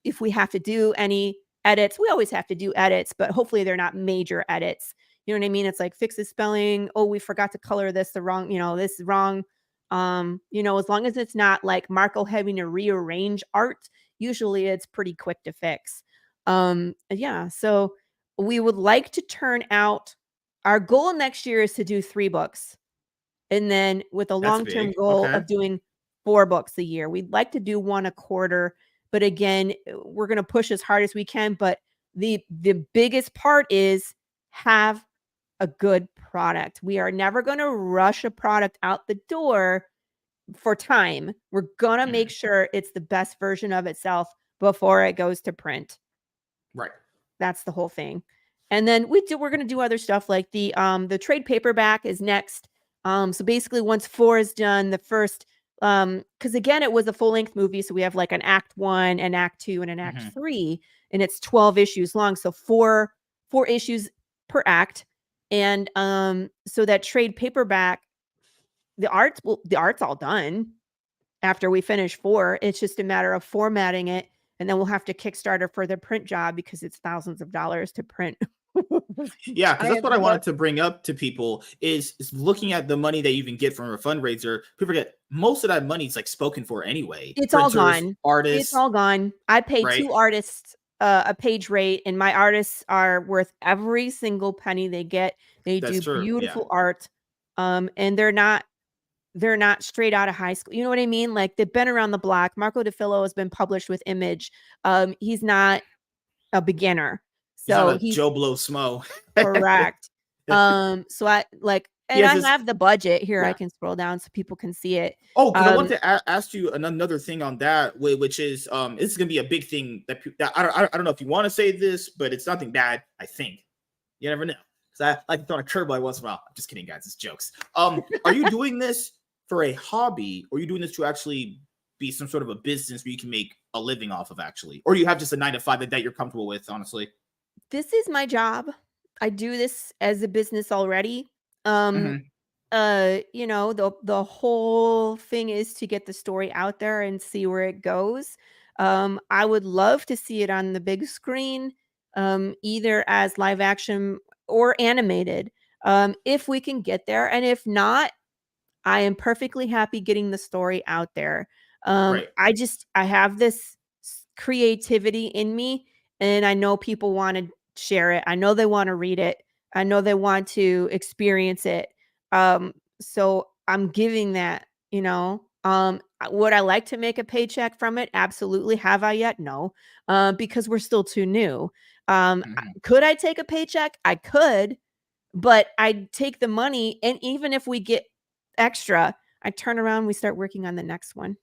if we have to do any edits, we always have to do edits, but hopefully they're not major edits. You know what I mean? It's like fix the spelling. Oh, we forgot to color this the wrong, you know, this is wrong. You know, as long as it's not like Marco having to rearrange art, usually it's pretty quick to fix. Yeah, so we would like to turn out, our goal next year is to do 3 books. And then with a long-term goal of doing 4 books a year. We'd like to do 1 a quarter, but again, we're going to push as hard as we can. But the biggest part is have a good product. We are never going to rush a product out the door for time. We're going to make sure it's the best version of itself before it goes to print. Right. That's the whole thing. And then we're going to do other stuff like the trade paperback is next. So basically once 4 is done, the first, because again, it was a full length movie. So we have like an act 1, an act 2, and an act 3, and it's 12 issues long. So four issues per act. And so that trade paperback, the art's all done after we finish 4. It's just a matter of formatting it. And then we'll have to Kickstarter for the print job because it's thousands of dollars to print. Yeah, because that's what I wanted to bring up to people is looking at the money that you can get from a fundraiser. People forget most of that money is like spoken for anyway. It's Printers, all gone. Artists. It's all gone. I pay 2 artists a page rate, and my artists are worth every single penny they get. They do beautiful art. And they're not straight out of high school. You know what I mean? Like they've been around the block. Marco DeFillo has been published with Image. He's not a beginner. So he's Joe Blow Smo. Correct. So I like, and I have the budget here. I can scroll down so people can see it. Oh, because I want to ask you another thing on that, which is this is gonna be a big thing that I don't know if you want to say this, but it's nothing bad. I think you never know. Because I like to throw a curveball once in a while. I'm just kidding, guys. It's jokes. Are you doing this for a hobby, or are you doing this to actually be some sort of a business where you can make a living off of actually, or do you have just a 9-to-5 that you're comfortable with? Honestly, this is my job. I do this as a business already. You know, the whole thing is to get the story out there and see where it goes. I would love to see it on the big screen, either as live action or animated, if we can get there. And if not, I am perfectly happy getting the story out there. I have this creativity in me, and I know people want to share it. I know they want to read it. I know they want to experience it. So I'm giving that, you know. Would I like to make a paycheck from it? Absolutely. Have I yet? No, because we're still too new. Could I take a paycheck? I could, but I'd take the money, and even if we get extra, I turn around, we start working on the next one.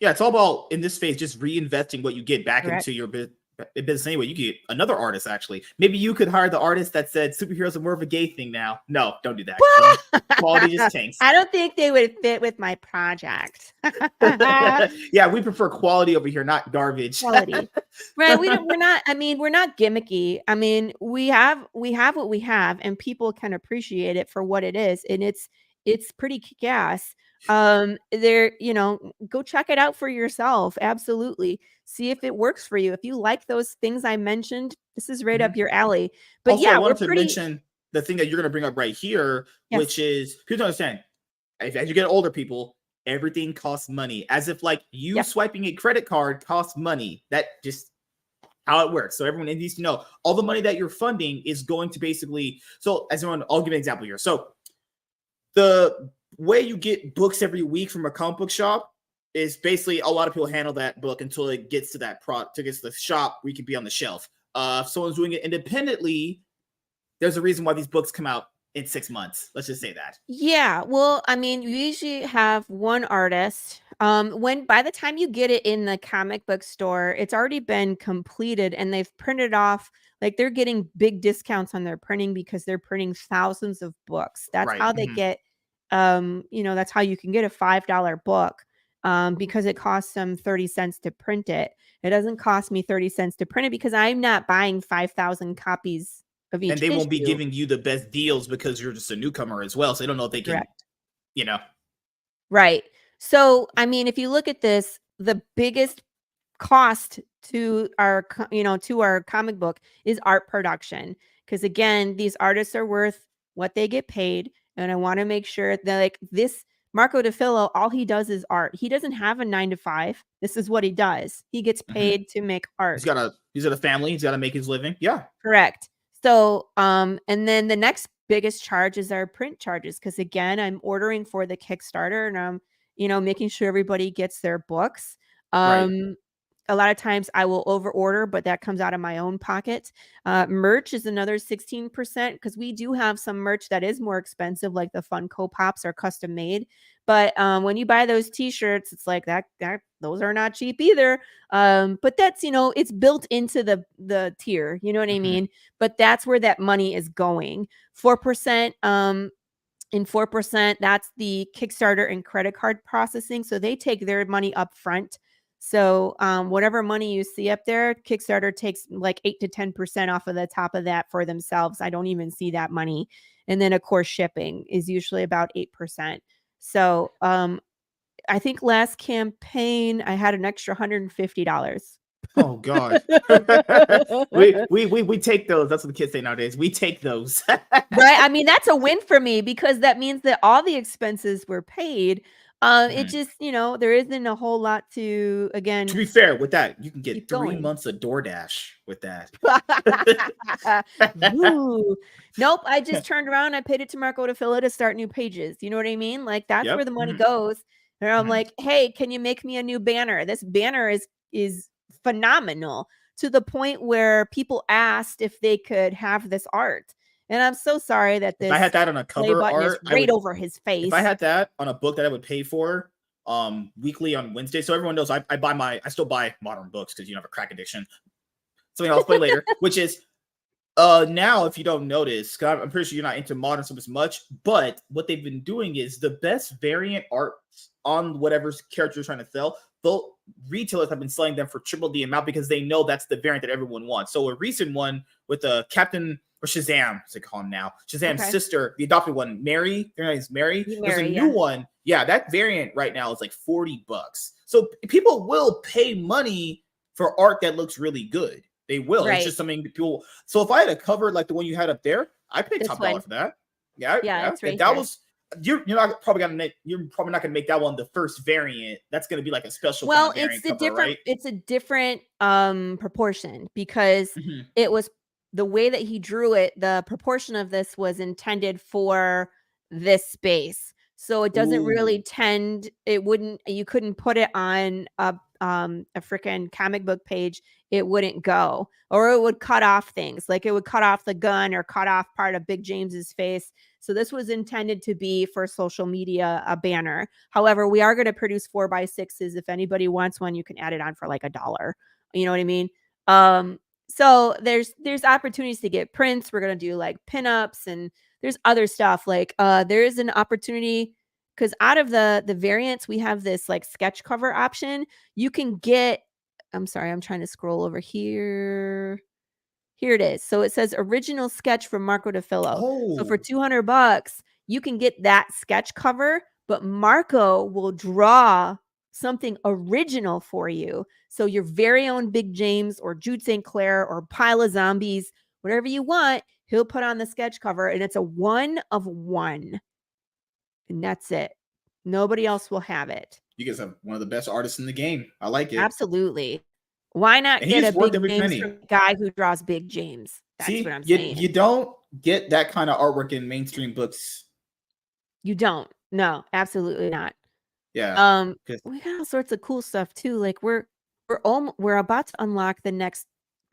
Yeah, it's all about, in this phase, just reinvesting what you get back into your business anyway. You get another artist, actually. Maybe you could hire the artist that said superheroes are more of a gay thing now. No, don't do that. Quality just tanks. I don't think they would fit with my project. Yeah, we prefer quality over here, not garbage. Quality. Right. We're not gimmicky. I mean, we have what we have, and people can appreciate it for what it is. And it's pretty kick-ass. There, you know, go check it out for yourself. Absolutely. See if it works for you. If you like those things I mentioned, this is right up your alley. But also, I wanted to mention the thing that you're going to bring up right here, which is, people don't understand, as you get older, people, everything costs money. As if like you swiping a credit card costs money. That just how it works. So everyone needs to know all the money that you're funding is going to basically, so as everyone, I'll give an example here. So the way you get books every week from a comic book shop is basically, a lot of people handle that book until it gets to that product, to get to the shop where you can be on the shelf. If someone's doing it independently, there's a reason why these books come out in 6 months. Let's just say that. Yeah, well, I mean, you usually have one artist. When by the time you get it in the comic book store, it's already been completed and they've printed off, like they're getting big discounts on their printing because they're printing thousands of books. That's Right. how they get that's how you can get a $5 book because it costs them 30 cents to print it. It doesn't cost me 30 cents to print it because I'm not buying 5,000 copies of And each they won't be issue. giving you the best deals because you're just a newcomer as well. So they don't know if they can, Correct. you know. Right. So, I mean, if you look at this, the biggest cost to our to our comic book is art production, because again, these artists are worth what they get paid, and I want to make sure that like this Marco DeFillo, all he does is art. He doesn't have a 9 to 5. This is what he does. He gets Mhm. paid to make art. He's got a family. He's got to make his living. Yeah. Correct. So, and then the next biggest charge is our print charges, because again, I'm ordering for the Kickstarter and I'm, making sure everybody gets their books. Right. A lot of times I will over order, but that comes out of my own pocket. Merch is another 16% because we do have some merch that is more expensive, like the Funko Pops are custom made. But when you buy those T-shirts, it's like that those are not cheap either. But that's it's built into the tier. You know what I Mhm. mean? But that's where that money is going. 4%. In 4%, that's the Kickstarter and credit card processing. So they take their money up front. So whatever money you see up there, Kickstarter takes like 8 to 10% off of the top of that for themselves. I don't even see that money. And then of course shipping is usually about 8%. So I think last campaign I had an extra $150. Oh God. We take those. That's what the kids say nowadays. We take those. Right? I mean, that's a win for me because that means that all the expenses were paid. It Mhm. just, there isn't a whole lot to, To again, be fair, with that, you can get keep 3 going. months of DoorDash with that. Ooh. Nope, I just turned around, I paid it to Marco DeFillo to start new pages. You know what I mean? Like, that's where Yep. the money Mhm. goes. And I'm Mhm. like, "Hey, can you make me a new banner?" This banner is phenomenal to the point where people asked if they could have this art. And I'm so sorry that If I had this that on a play cover button is art, I right would over his if I face. had that on a book that I would pay for weekly on Wednesday. So everyone knows I still buy modern books because you have a crack addiction. Something I'll explain later, which is now if you don't notice, 'cause I'm pretty sure you're not into modern stuff as much, but what they've been doing is the best variant art on whatever character you're trying to sell, retailers have been selling them for triple the amount because they know that's the variant that everyone wants. So a recent one with a Captain or Shazam, as they call him now, Shazam's Okay. sister, the adopted one, Mary, their name is Mary. There's a Mary, new yeah. one. Yeah, that variant right now is like $40. So people will pay money for art that looks really good. They will. It's Right. just something that people. So if I had a cover like the one you had up there, I paid This top dollar one. for that. Yeah, Yeah, yeah. it's If right that here. was you're probably not gonna make that one the first variant. That's gonna be like a special kind Well, of variant cover, right? it's a different proportion because Mhm. it was the way that he drew it, the proportion of this was intended for this space. So it doesn't really Ooh. tend it wouldn't you couldn't put it on a freaking comic book page, it wouldn't go. Or it would cut off things. Like it would cut off the gun or cut off part of Big James's face. So this was intended to be for social media a banner. However, we are going to produce 4x6s. If anybody wants one, you can add it on for like $1. You know what I mean? So there's opportunities to get prints. We're gonna do like pinups and there's other stuff. Like there is an opportunity because out of the variants, we have this like sketch cover option. You can get, I'm sorry, I'm trying to scroll over here. Here it is. So it says original sketch from Marco DeFillo. So for Oh, $200, you can get that sketch cover, but Marco will draw something original for you. So your very own Big James or Jude St. Clair or Pile of Zombies, whatever you want, he'll put on the sketch cover and it's a one of one. And that's it. Nobody else will have it. you guys have one of the best artists in the game. I like it. Absolutely. Why not And get he's a worth Big every James penny. from the guy who draws Big James? That's what See, I'm you saying. don't get that kind of artwork in mainstream books. You don't. No, absolutely not. Yeah. Because We got all sorts of cool stuff too. Like we're about to unlock the next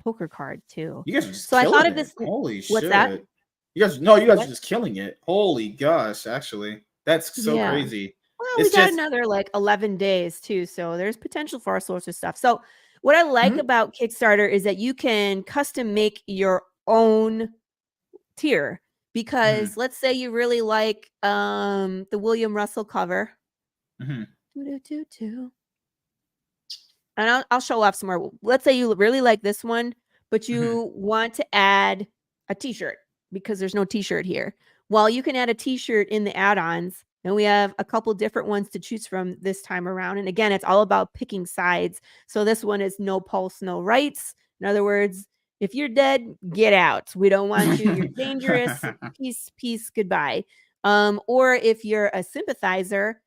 poker card too. you guys are just So I thought killing of it. this. Holy What's that? shit. you guys are What? just killing it. Holy gosh, actually. That's so Yeah. crazy. Well, we It's got just another like 11 days too, so there's potential for all sorts of stuff. So, what I like Mhm, about Kickstarter is that you can custom make your own tier mhm, because let's say you really like the William Russell cover. mhm, Doo-doo-doo-doo. And I'll show off some more. Let's say you really like this one, but mhm. you want to add a t-shirt because there's no t-shirt here. Well, you can add a t-shirt in the add-ons, and we have a couple different ones to choose from this time around. And again, it's all about picking sides. So this one is no pulse, no rights. In other words, if you're dead, get out. We don't want you. You're dangerous. Peace, peace, goodbye. Or if you're a sympathizer,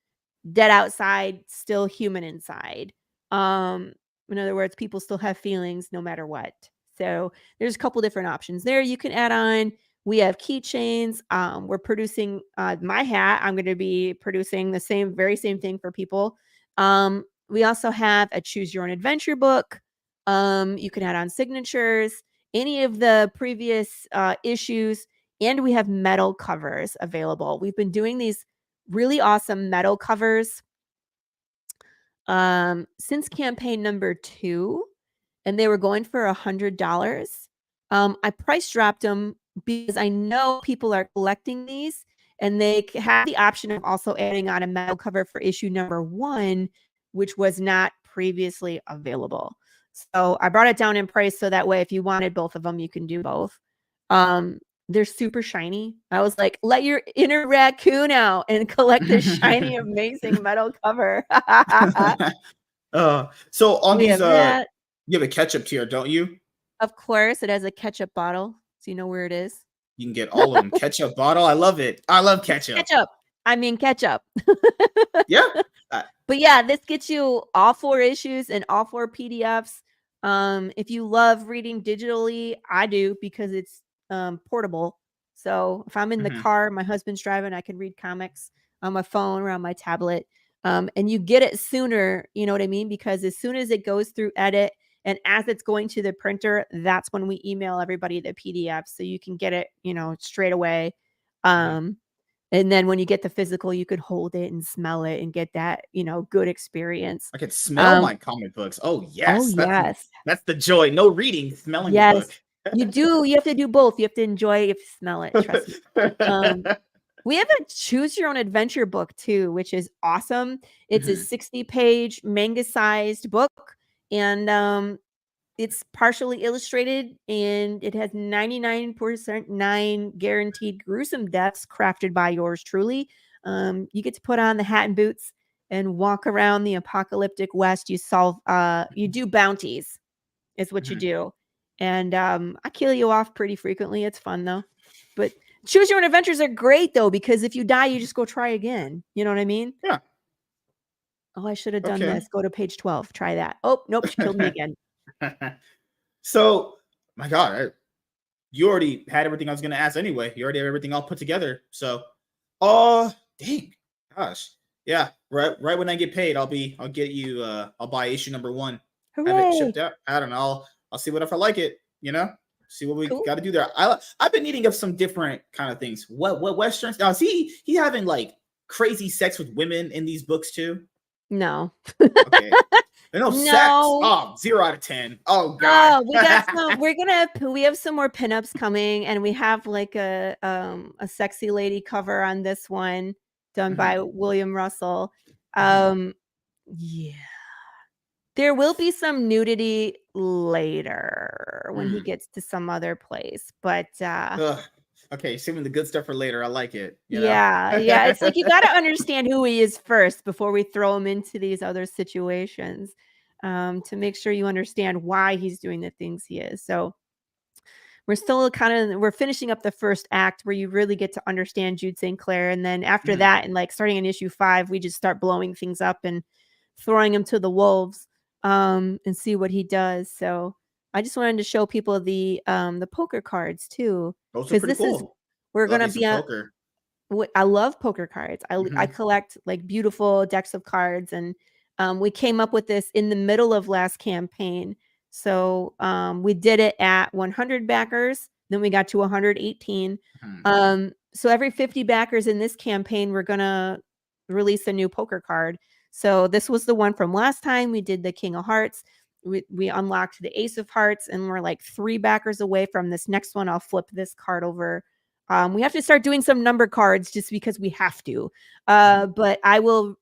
dead outside, still human inside. Um, in other words, people still have feelings no matter what. So there's a couple different options there you can add on. We have keychains. We're producing my hat. I'm going to be producing the very same thing for people. We also have a choose your own adventure book. You can add on signatures, any of the previous issues, and we have metal covers available. We've been doing these really awesome metal covers since campaign number 2, and they were going for $100. I price dropped them because I know people are collecting these, and they have the option of also adding on a metal cover for issue number 1, which was not previously available. So I brought it down in price so that way if you wanted both of them, you can do both. Um, they're super shiny. I was like, let your inner raccoon out and collect this shiny, amazing metal cover. So on We these have that. you have a ketchup tier, don't you? Of course, it has a ketchup bottle, so you know where it is. You can get all of them. Ketchup bottle. I love it. I love ketchup. Ketchup. I mean ketchup. Yeah. Uh, But yeah, this gets you all 4 issues and all 4 PDFs. If you love reading digitally, I do because it's portable. So if I'm in the mhm, car, my husband's driving, I can read comics on my phone or on my tablet. And you get it sooner, you know what I mean? Because as soon as it goes through edit and as it's going to the printer, that's when we email everybody the PDF so you can get it, straight away. mhm. Um, and then when you get the physical, you could hold it and smell it and get that, good experience. I can smell Um, my comic books. Oh oh, yes, yes. that's the joy. No reading, smelling the Yes. book. You do. You have to do both. You have to enjoy it, you have to smell it, trust me. Um, we have a choose your own adventure book too, which is awesome. It's a Mhm, 60-page manga-sized book, and it's partially illustrated, and it has 99% 9 guaranteed gruesome deaths crafted by yours truly. You get to put on the hat and boots and walk around the apocalyptic West. You do bounties, is what you mhm. do. And I kill you off pretty frequently. It's fun though. But choose your own adventures are great though, because if you die, you just go try again. You know what I mean? Yeah. Oh, I should have done Okay. this. Go to page 12. Try that. Oh, nope. She killed me again. So, my God, you already had everything I was going to ask anyway. You already have everything all put together. So, oh, dang, gosh, yeah. Right when I get paid, I'll get you. I'll buy issue number 1, have it Hooray. shipped out. I don't know. I'll see what if I like it. See what we Cool. got to do there. I've been eating up some different kind of things. What westerns? Now, is he having like crazy sex with women in these books too? No. Okay. No sex. No. Oh, 0 out of 10. Oh God. Oh, we have some more pinups coming, and we have like a sexy lady cover on this one done Mhm, by William Russell. mhm. Yeah. There will be some nudity later when he Mm. gets to some other place, but Ugh. Okay, saving the good stuff for later. I like it. yeah, yeah, it's like you gotta understand who he is first before we throw him into these other situations, to make sure you understand why he's doing the things he is. So we're finishing up the first act where you really get to understand Jude St. Clair, and then after Mhm, that, and like starting in issue 5, we just start blowing things up and throwing him to the wolves, and see what he does. So I just wanted to show people the poker cards too, those are because pretty cool. we're Love gonna me some be poker. I love poker cards. I Mhm, collect like beautiful decks of cards, and we came up with this in the middle of last campaign. So we did it at 100 backers, Then we got to 118. Mhm. So every 50 backers in this campaign, we're gonna release a new poker card. So this was the one from last time. We did the King of Hearts. We unlocked the Ace of Hearts, and we're like 3 backers away from this next one. I'll flip this card over. We have to start doing some number cards just because we have to. Mhm. But I will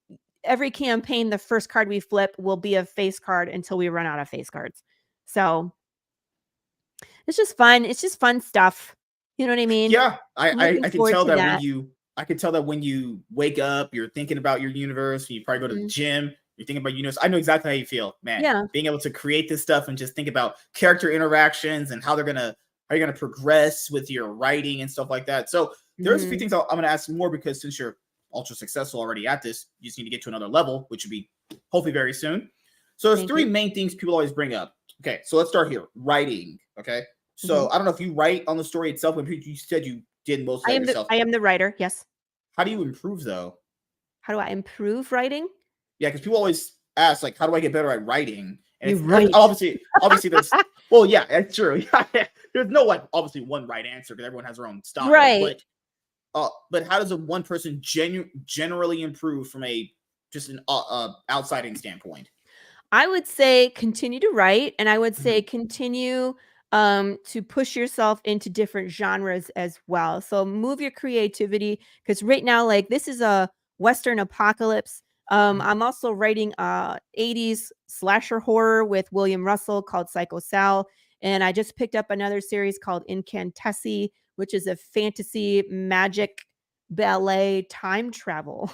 every campaign, the first card we flip will be a face card until we run out of face cards. So it's just fun. It's just fun stuff. You know what I mean? Yeah, I'm looking I can forward tell to that that. when you wake up, you're thinking about your universe. You probably go to the Mhm. gym. You're thinking about universe. I know exactly how you feel, man. Yeah. Being able to create this stuff and just think about character interactions and how you're gonna progress with your writing and stuff like that. So there's a few Mhm. things I'm gonna ask more because since you're ultra successful already at this, you just need to get to another level, which would be hopefully very soon. So there's Thank three you. main things people always bring up. Okay, so let's start here. Writing. Okay, Mhm. so I don't know if you write on the story itself, but you said you did most of that yourself. I am the writer. Yes. How do you improve though? How do I improve writing? Yeah, because people always ask like, how do I get better at writing? And You it's there's write. obviously there's well, yeah, that's true. Yeah, there's no like obviously one right answer because everyone has their own style. Right. But how does a one person generally improve from a just an outsiding standpoint? I would say continue to write, and I would say Mhm. continue to push yourself into different genres as well. So move your creativity because right now, like this is a Western apocalypse. Mhm. I'm also writing 80s slasher horror with William Russell called Psycho Sal. And I just picked up another series called Incantessi, which is a fantasy magic ballet time travel.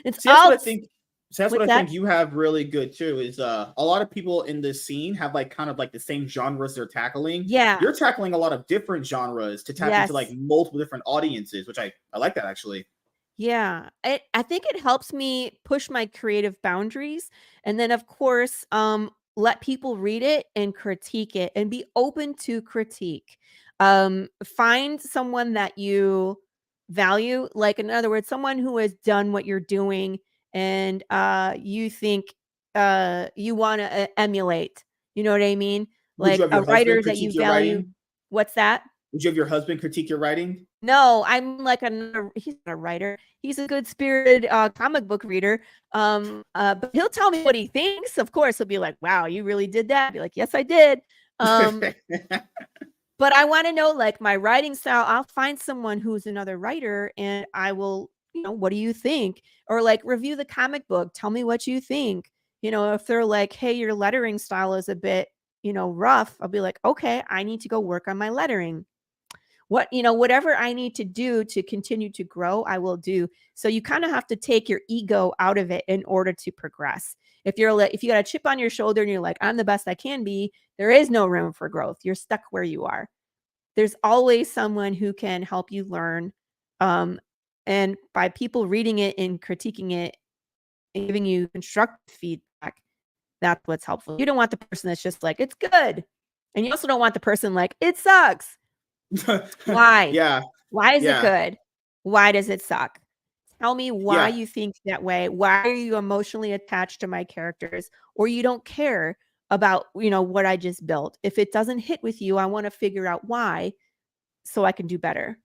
It's See, that's what all I think. So that's what what's I that? think you have really good too. Is a lot of people in this scene have like kind of like the same genres they're tackling. Yeah. You're tackling a lot of different genres to tap into like Yes. multiple different audiences, which I like that actually. Yeah. I think it helps me push my creative boundaries, and then, of course, let people read it and critique it and be open to critique. Find someone that you value, like, in other words, someone who has done what you're doing and, you think, you wanna e emulate. You know what I mean? Would you Like, have a your husband writer that critique you your value. writing? What's that? Would you have your husband critique your writing? No, I'm like another he's not a writer. He's a good-spirited, comic book reader, but he'll tell me what he thinks, of course, he'll be like, "Wow, you really did that?" I'll be like, "Yes, I did." Um, but I wanna know, like, my writing style. I'll find someone who's another writer, and I will, "What do you think?" Or, like, review the comic book, "Tell me what you think." If they're like, "Hey, your lettering style is a bit, rough," I'll be like, "Okay, I need to go work on my lettering." Whatever I need to do to continue to grow, I will do. So you kind of have to take your ego out of it in order to progress. If you got a chip on your shoulder and you're like, I'm the best I can be, there is no room for growth. You're stuck where you are. There's always someone who can help you learn. Um, and by people reading it and critiquing it and giving you constructive feedback, that's what's helpful. You don't want the person that's just like, it's good. And you also don't want the person like, it sucks. Why? Yeah, Why is it yeah, good? Why does it suck? Tell me why yeah. you think that way. Why are you emotionally attached to my characters? Or you don't care about, what I just built. If it doesn't hit with you, I want to figure out why so I can do better.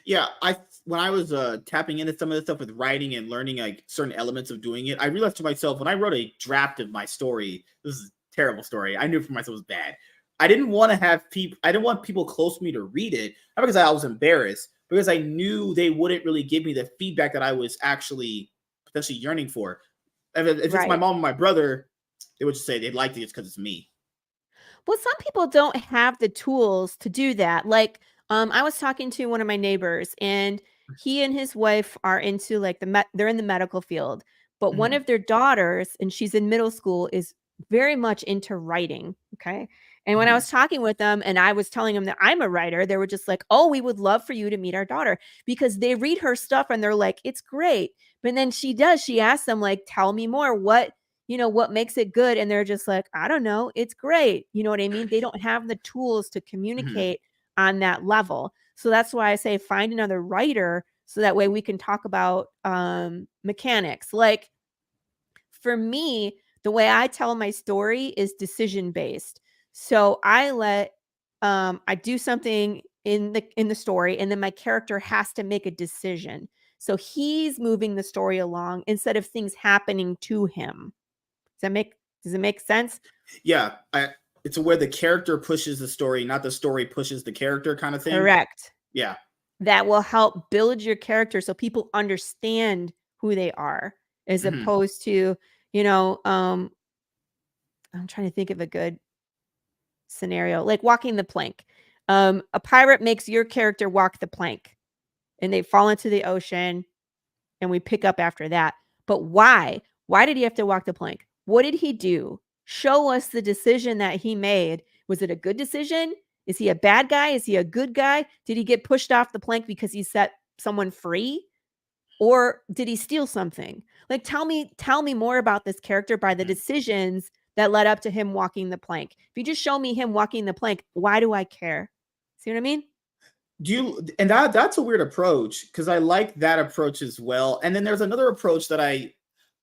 Yeah, I when I was tapping into some of the stuff with writing and learning like certain elements of doing it, I realized to myself when I wrote a draft of my story, this is a terrible story. I knew for myself it was bad. I didn't want to have people. I didn't want people close to me to read it, not because I was embarrassed, because I knew they wouldn't really give me the feedback that I was actually potentially yearning for. If it's my Right. mom and my brother, they would just say they'd like it just because it's me. Well, some people don't have the tools to do that. Like, I was talking to one of my neighbors, and he and his wife are into like they're in the medical field, but one Mhm, of their daughters, and she's in middle school, is very much into writing. Okay. And when I mhm, was talking with them and I was telling them that I'm a writer, they were just like, "Oh, we would love for you to meet our daughter," because they read her stuff and they're like, "It's great." But then she asks them, like, "Tell me more. What makes it good?" And they're just like, "I don't know. It's great." You know what I mean? They don't have the tools to mhm. communicate on that level. So that's why I say find another writer so that way we can talk about mechanics. Like for me, the way I tell my story is decision based. So I let I do something in the story, and then my character has to make a decision. So he's moving the story along instead of things happening to him. Does it make sense? Yeah, it's where the character pushes the story, not the story pushes the character kind of thing. Correct. Yeah. That will help build your character so people understand who they are, as Mhm. opposed to, you know, I'm trying to think of a good scenario, like walking the plank. A pirate makes your character walk the plank, and they fall into the ocean, and we pick up after that. But why? Why did he have to walk the plank? What did he do? Show us the decision that he made. Was it a good decision? Is he a bad guy? Is he a good guy? Did he get pushed off the plank because he set someone free? Or did he steal something? Like, tell me more about this character by the Mhm. decisions that led up to him walking the plank. If you just show me him walking the plank, why do I care? See what I mean? Do you and that's a weird approach because I like that approach as well. And then there's another approach that I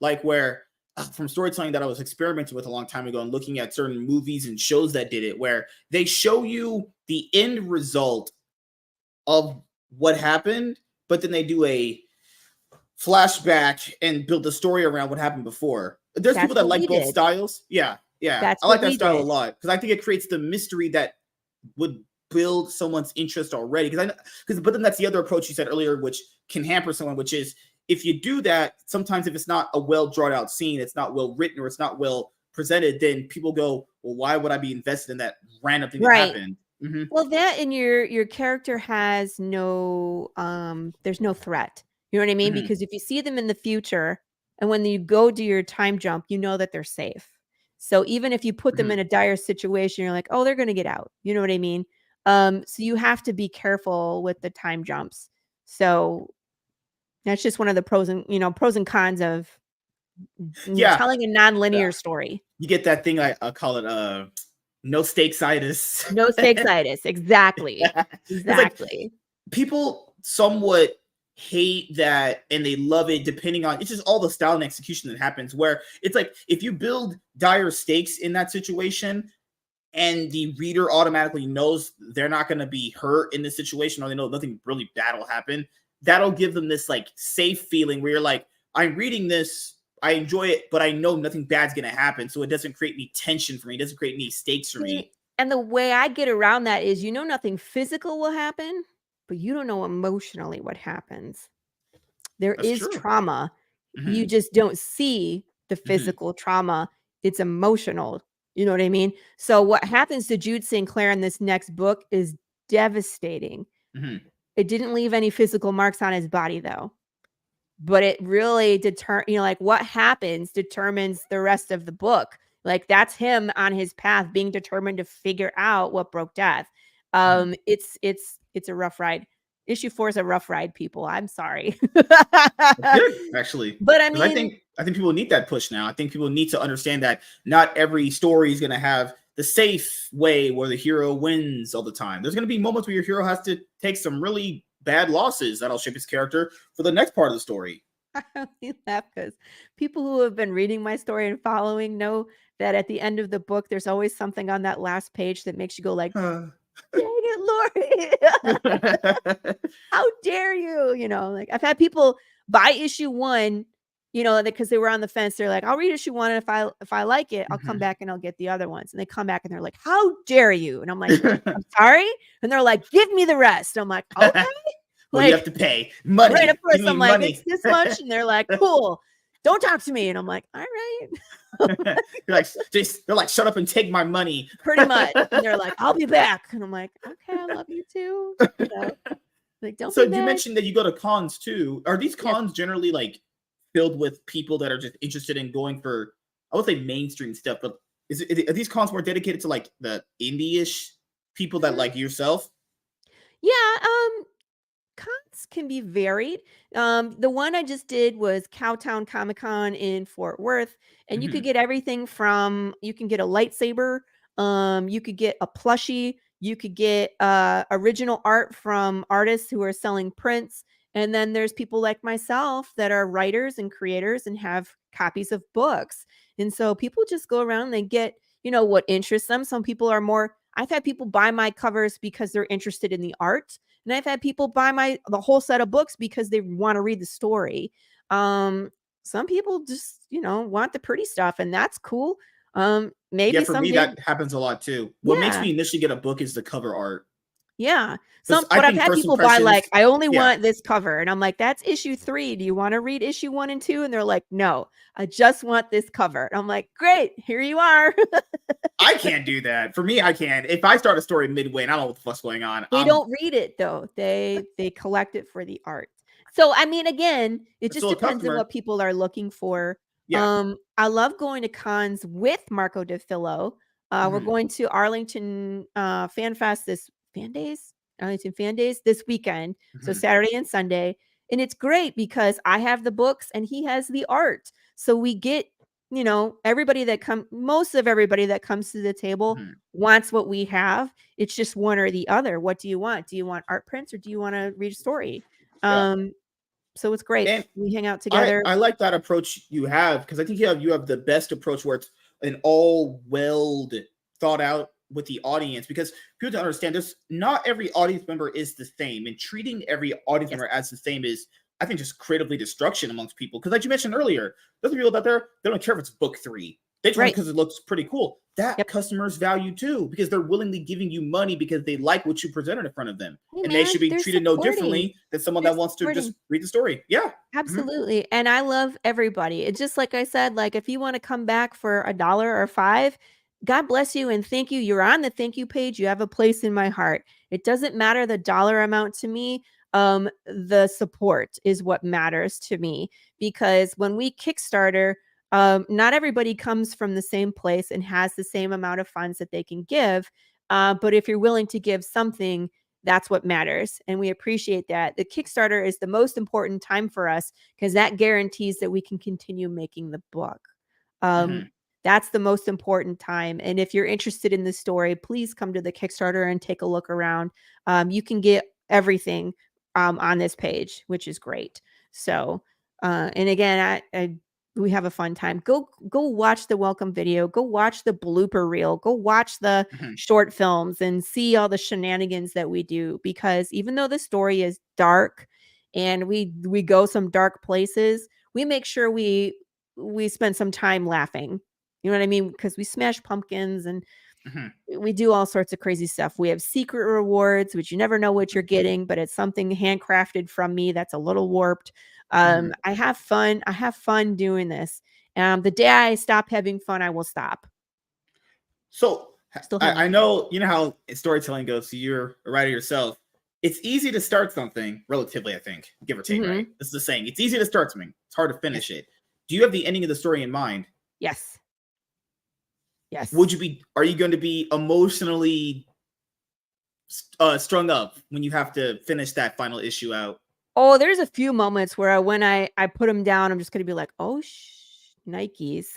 like where from storytelling that I was experimenting with a long time ago and looking at certain movies and shows that did it, where they show you the end result of what happened, but then they do a flashback and build the story around what happened before. There's people That's that what like we both did. styles. Yeah, yeah, That's I like what that we style a did. lot because I think it creates the mystery that would build someone's interest already. But then that's the other approach you said earlier, which can hamper someone, which is if you do that, sometimes if it's not a well drawn out scene, it's not well written or it's not well presented, then people go, well, why would I be invested in that random thing that Right. happened? Mm-hmm. Well, that and your character has no there's no threat. You know what I mean? Mm-hmm. Because if you see them in the future and when you go do your time jump, you know that they're safe. So even if you put them Mm-hmm. in a dire situation, you're like, "Oh, they're going to get out." You know what I mean? So you have to be careful with the time jumps. So that's just one of the pros and cons of Yeah, telling a non-linear story. you get that thing I call it no stakes itis. No stakes-itis. Exactly. It's like Exactly. people somewhat hate that and they love it depending on it's just all the style and execution that happens where it's like if you build dire stakes in that situation and the reader automatically knows they're not going to be hurt in this situation or they know nothing really bad will happen, that'll give them this like safe feeling where you're like, I'm reading this, I enjoy it, but I know nothing bad's going to happen, so it doesn't create any tension for me, it doesn't create any stakes for See, me. and the way I get around that is, nothing physical will happen, but you don't know emotionally what happens. There That's is true. trauma. Hmm. You just don't see the Hmm. physical trauma. It's emotional. You know what I mean? So what happens to Jude Sinclair in this next book is devastating. Hmm. It didn't leave any physical marks on his body though. But it really like what happens determines the rest of the book. Like that's him on his path being determined to figure out what broke death. Hmm. It's a rough ride. Issue 4 is a rough ride, people. I'm sorry. That's good, actually, But I because mean, I think people need that push now. I think people need to understand that not every story is going to have the safe way where the hero wins all the time. There's going to be moments where your hero has to take some really bad losses that'll shape his character for the next part of the story. I only laugh because people who have been reading my story and following know that at the end of the book, there's always something on that last page that makes you go like, "Dang it, Lori." How dare you? Like I've had people buy issue 1, because they were on the fence. They're like, "I'll read issue 1 and if I like it, I'll come Mhm. back and I'll get the other ones." And they come back and they're like, "How dare you?" And I'm like, "I'm sorry." And they're like, "Give me the rest." I'm like, "Okay." What do you have Like, to pay? right at Money. Give first me I'm like, "It's money. this much." And they're like, "Cool. Don't talk to me." And I'm like, "All right." They're they're like, shut up and take my money. Pretty much. And they're like, "I'll be back." And I'm like, "Okay, I love you too." So, like, don't So be you mad. mentioned that you go to cons too. Are these Yes. cons generally like filled with people that are just interested in going for, I would say mainstream stuff, but are these cons more dedicated to like the indie-ish people that Uh, like yourself? yeah, cons can be varied. The one I just did was Cowtown Comic Con in Fort Worth, and you could Hmm. get everything from you can get a lightsaber, you could get a plushie, you could get original art from artists who are selling prints, and then there's people like myself that are writers and creators and have copies of books. And so people just go around and they get what interests them. Some people are more I've had people buy my covers because they're interested in the art, and I've had people buy the whole set of books because they want to read the story. Some people just, want the pretty stuff, and that's cool. Yeah, Maybe for me someday, that happens a lot too. What makes yeah. me initially get a book is the cover art. Yeah. Because I But I've think had first people buy impressions, like, I only yeah, want this cover. And I'm like, that's issue 3. Do you want to read issue 1 and 2? And they're like, no, I just want this cover. And I'm like, great, here you are. I can't do that. For me, I can. If I start a story midway and I don't know what the fuck's going on, They don't read it though. They collect it for the art. So I mean, again, it I'm just still a depends on customer. what people are looking for. Yeah. I love going to cons with Marco DeFillo. We're Mhm. going to Arlington Fan Fest Arlington Fan Days this weekend. So Mhm. Saturday and Sunday. And it's great because I have the books and he has the art. So we get, most of everybody that comes to the table Mhm. wants what we have. It's just one or the other. What do you want? Do you want art prints or do you want to read a story? Yeah. Um, so it's great. And We hang out I together. I like that approach you have because I think you have the best approach where it's an all welled thought out with the audience because people don't understand there's not every audience member is the same and treating every audience Yes. member as the same is I think just creatively destruction amongst people because like you mentioned earlier there's people out there they don't care if it's book 3 they just want it Right. because it looks pretty cool that Yep. customers value too because they're willingly giving you money because they like what you presented in front of them Hey and they man, should be they're treated no supporting. differently than someone They're that wants to just supporting. read the story yeah. Mhm. Absolutely. And I love everybody. It's just like I said, like if you want to come back for $1 or 5, God bless you and thank you. You're on the thank you page. You have a place in my heart. It doesn't matter the dollar amount to me. The support is what matters to me because when we Kickstarter, not everybody comes from the same place and has the same amount of funds that they can give. But if you're willing to give something, that's what matters. And we appreciate that. The Kickstarter is the most important time for us because that guarantees that we can continue making the book. Um, Mhm. that's the most important time. And if you're interested in the story, please come to the Kickstarter and take a look around. You can get everything on this page, which is great. So, and again, we have a fun time. Go watch the welcome video. Go watch the blooper reel. Go watch the Mhm. short films and see all the shenanigans that we do because even though the story is dark and we go some dark places, we make sure we spend some time laughing. You know what I mean? Because we smash pumpkins and Mhm. we do all sorts of crazy stuff. We have secret rewards, which you never know what you're getting, but it's something handcrafted from me that's a little warped. Mhm. I have fun. I have fun doing this. The day I stop having fun, I will stop. So Still I having fun. know you know how storytelling goes. So you're a writer yourself. It's easy to start something, relatively, I think, give or take, right? Mhm. This is the saying. It's easy to start something. It's hard to Yes. finish it. Do you have the ending of the story in mind? Yes. Would Yes. you be? Are you going to be emotionally strung up when you have to finish that final issue out? Oh, there's a few moments where when I put them down, I'm just gonna be like, "Oh, Nikes."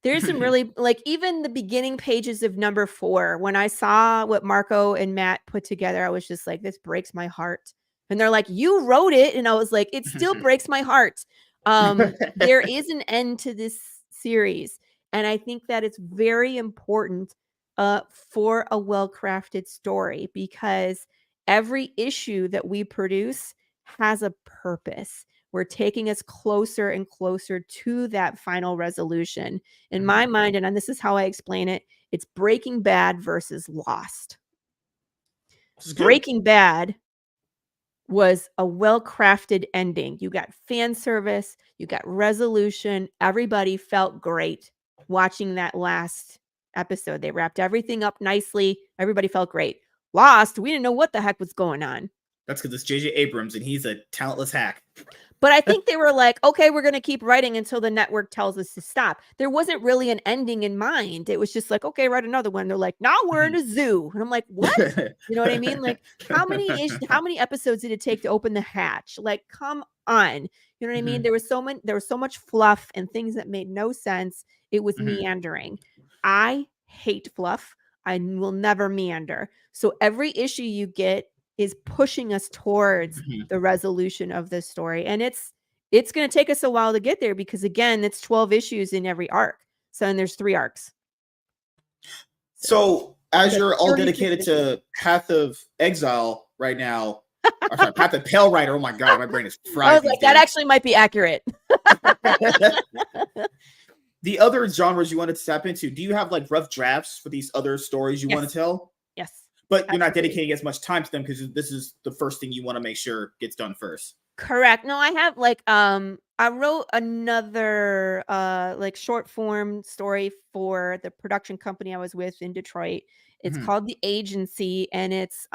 There's some really like even the beginning pages of number 4, when I saw what Marco and Matt put together, I was just like, "This breaks my heart." And they're like, "You wrote it," and I was like, "It still breaks my heart." There is an end to this series, and I think that it's very important for a well-crafted story because every issue that we produce has a purpose. We're taking us closer and closer to that final resolution. In my Mhm. mind, and this is how I explain it, it's Breaking Bad versus Lost. This is good. Breaking Bad was a well-crafted ending. You got fan service, you got resolution. Everybody felt great watching that last episode. They wrapped everything up nicely. Everybody felt great. Lost, we didn't know what the heck was going on. That's because it's J.J. Abrams and he's a talentless hack. But I think they were like, "Okay, we're gonna keep writing until the network tells us to stop." There wasn't really an ending in mind. It was just like, "Okay, write another one." They're like, "Now we're in Mhm. a zoo." And I'm like, "What?" You know what I mean? Like, how many episodes did it take to open the hatch? Like, come on. You know what I mean? Mhm. There was so much fluff and things that made no sense. It was Mhm. meandering. I hate fluff. I will never meander. So every issue you get is pushing us towards Mhm. the resolution of this story. And it's going to take us a while to get there because again, it's 12 issues in every arc. So and there's 3 arcs. So So as Like you're all 36 dedicated issues. to Path of Exile right now, or sorry, Path of Pale Rider. Oh my god, my brain is I fried was these like, that days. actually might be accurate. The other genres you wanted to tap into, do you have like rough drafts for these other stories you want to Yes. tell? Yes. But you're not Absolutely. dedicating as much time to them because this is the first thing you want to make sure gets done first. Correct. No, I have like I wrote another like short form story for the production company I was with in Detroit. It's Mhm. called The Agency, and it's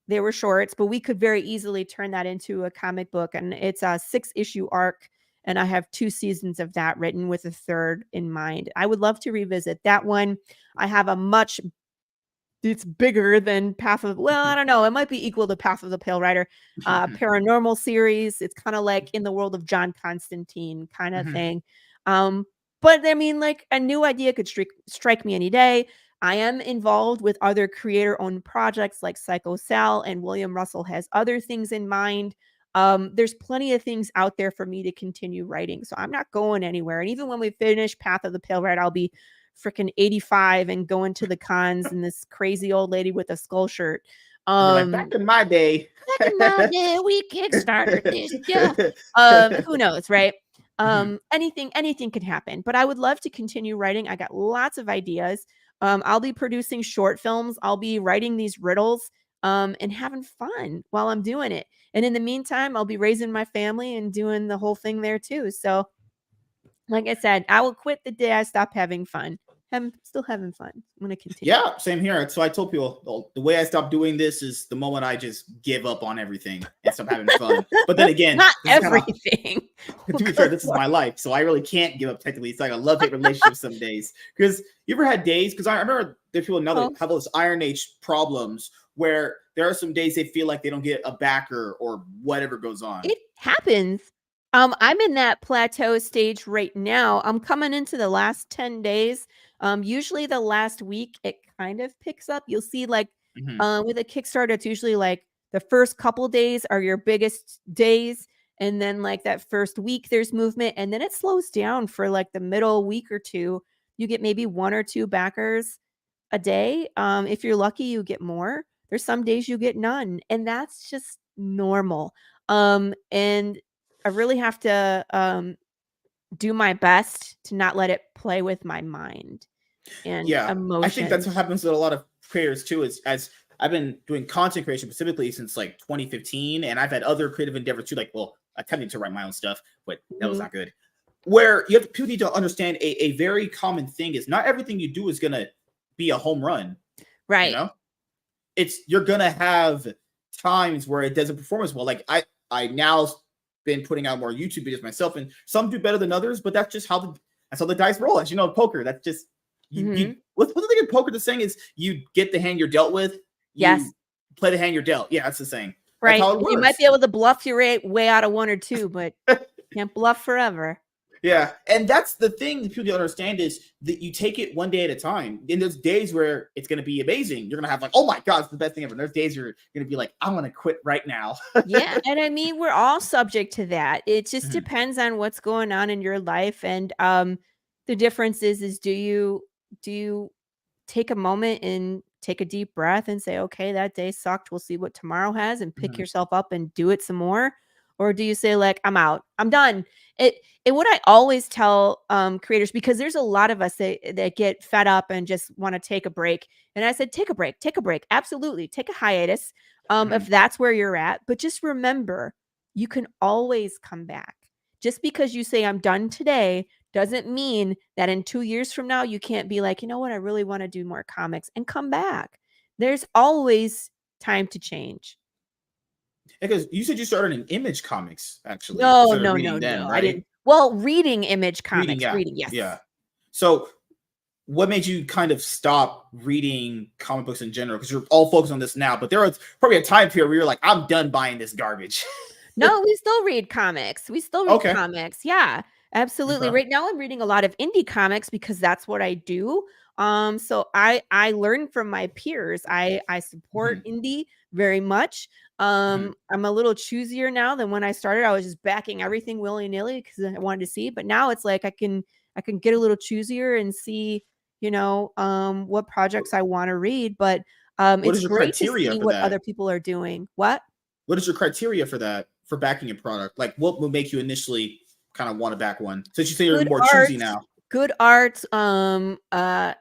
they were shorts, but we could very easily turn that into a comic book, and it's a 6-issue arc, and I have 2 seasons of that written with a third in mind. I would love to revisit that one. I have a much it's bigger than Path of well, I don't know, it might be equal to Path of the Pale Rider, paranormal series. It's kinda like in the world of John Constantine kinda Mhm. thing. Um, but I mean, like, a new idea could strike me any day. I am involved with other creator-owned projects like Psycho Sal, and William Russell has other things in mind. There's plenty of things out there for me to continue writing, so I'm not going anywhere, and even when we finish Path of the Pale Rider, I'll be freaking 85 and going to the cons and this crazy old lady with a skull shirt. And you're like, back in my day. Back in my day, we kickstarted this stuff. Who knows, right? Mhm. Anything can happen. But I would love to continue writing. I got lots of ideas. I'll be producing short films. I'll be writing these riddles and having fun while I'm doing it. And in the meantime, I'll be raising my family and doing the whole thing there too. So like I said, I will quit the day I stop having fun. I'm still having fun. I'm gonna continue. Yeah, same here. So I told people the way I stopped doing this is the moment I just give up on everything and stop having fun. But then again, Not this is kind of everything. to be fair, this is my life, so I really can't give up technically. It's like a love hate relationship some days. Because you ever had days? Because I remember there's people now that Oh, have those Iron Age problems where there are some days they feel like they don't get a backer or whatever goes on. it happens. I'm in that plateau stage right now. I'm coming into the last 10 days. Usually the last week it kind of picks up. You'll see like Mhm. with a Kickstarter, it's usually like the first couple days are your biggest days. And then like that first week there's movement, and then it slows down for like the middle week or two. You get maybe 1 or 2 backers a day. If you're lucky, you get more. There's some days you get none, and that's just normal. And I really have to do my best to not let it play with my mind and Yeah, I think that's emotions. what happens with a lot of creators too. Is as I've been doing content creation specifically since like 2015, and I've had other creative endeavors too. Like, well, attempting to write my own stuff, but that was Mhm. not good. Where you have people need to understand a very common thing is not everything you do is gonna be a home run. You Right. know, it's you're gonna have times where it doesn't perform as well. Like I now been putting out more YouTube videos myself, and some do better than others, but that's how the dice roll. As you know, poker. That's just you Mhm. what's the thing in poker? The saying is you get the hand you're dealt with, Yes. you play the hand you're dealt. Yeah, that's the saying. That's Right. how it You might works. be able to bluff your way out of 1 or 2, but can't bluff forever. Yeah, and that's the thing that people don't understand is that you take it one day at a time. And there's days where it's going to be amazing. You're going to have like, oh my god, it's the best thing ever. And there's days you're going to be like, I'm going to quit right now. Yeah, and I mean, we're all subject to that. It just Mhm, depends on what's going on in your life, and, the difference is do you take a moment and take a deep breath and say, "Okay, that day sucked. We'll see what tomorrow has," and pick mhm, yourself up and do it some more? Or do you say like, "I'm out. I'm done." It and what I always tell, creators, because there's a lot of us that get fed up and just wanna take a break, and I said, "Take a break, take a break. Absolutely, take a hiatus, if mhm. that's where you're at, but just remember, you can always come back. Just because you say, "I'm done today," doesn't mean that in 2 years from now, you can't be like, "You know what? I really wanna do more comics," and come back. There's always time to change. Because you said you started in Image Comics actually No, instead of no, reading no, them, no, I right? didn't well, reading Image Reading, comics, yeah, reading, yeah. yes. So what made you kind of stop reading comic books in general? Because you're all focused on this now, but there was probably a time period where you're like, I'm done buying this garbage. No, we still read comics. We still read Okay. comics. Yeah, absolutely. Okay. Right now I'm reading a lot of indie comics because that's what I do. So I learn from my peers. I support Mhm, indie very much. mhm. I'm a little choosier now than when I started. I was just backing everything willy-nilly because I wanted to see, but now it's like I can get a little choosier and see what projects I want to read, but What it's is your great to criteria see for what that? other people are doing. What? What is your criteria for that, for backing a product? Like, what would make you initially kind of want to back one? Since you say you're Good more art, choosy now.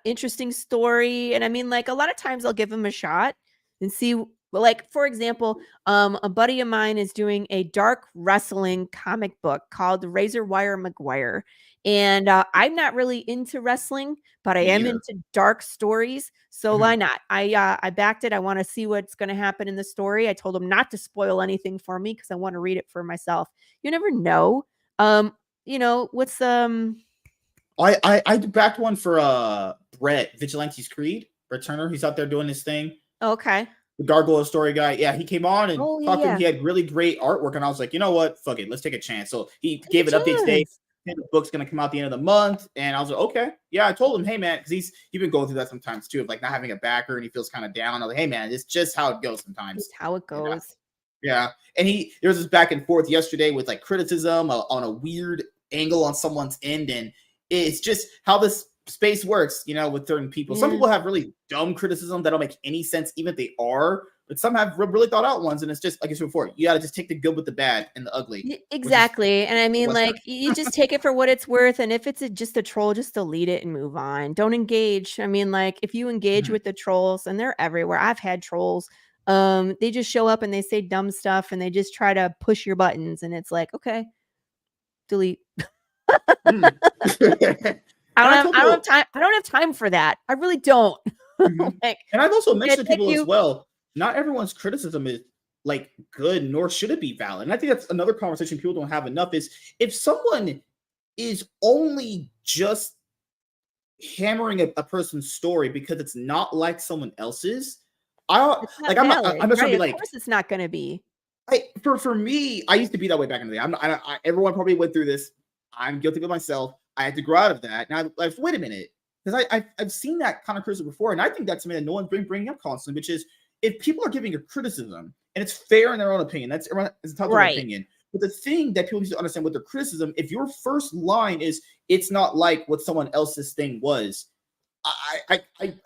interesting story. And I mean, like, a lot of times I'll give them a shot and see, like, for example, a buddy of mine is doing a dark wrestling comic book called Razor Wire McGuire. And I'm not really into wrestling, but I Me am either. into dark stories. So why Mhm. not? I backed it. I want to see what's going to happen in the story. I told him not to spoil anything for me because I want to read it for myself. You never know. What's I backed one for Brett Vigilante's Creed. Brett Turner, he's out there doing his thing. Okay. The Gargoyle story guy. Yeah, he came on and Oh, talked to him. yeah. He had really great artwork, and I was like, you know what? Fuck it, let's take a chance. So he Take a gave an update today. chance. The book's gonna come out the end of the month, and I was like, okay, yeah. I told him, hey man, because he's been going through that sometimes too, of like not having a backer, and he feels kind of down. I was like, hey man, it's just how it goes It's sometimes. how it And goes. yeah, and there was this back and forth yesterday with like criticism on a weird angle on someone's end, and it's just how this space works, with certain people. Some Yeah. people have really dumb criticism that don't make any sense, even if they are, but some have really thought out ones, and it's just like I said before, you got to just take the good with the bad and the ugly, which is Exactly. And I mean, Western. like, you just take it for what it's worth. And if it's just a troll, just delete it and move on. Don't engage. I mean, like, if you engage Mhm. with the trolls, and they're everywhere. I've had trolls. They just show up and they say dumb stuff and they just try to push your buttons. And it's like, okay, delete. Mm. And I told I don't have people, time. I don't have time for that. I really don't. mhm. Like, And I've also yeah, mentioned to thank people as you. well, not everyone's criticism is like good, nor should it be valid. And I think that's another conversation people don't have enough is if someone is only just hammering a person's story because it's not like someone else's. It's Like not I'm not valid, I'm not trying right? to be Of like course it's not gonna be. for me, I used to be that way back in the day. I'm not, everyone probably went through this. I'm guilty of myself. I had to grow out of that. Now, wait a minute, because I've seen that kind of criticism before, and I think that's something that no one's bringing up constantly, which is if people are giving a criticism and it's fair in their own opinion, that's everyone is entitled to their Right. opinion. But the thing that people need to understand with their criticism, if your first line is it's not like what someone else's thing was,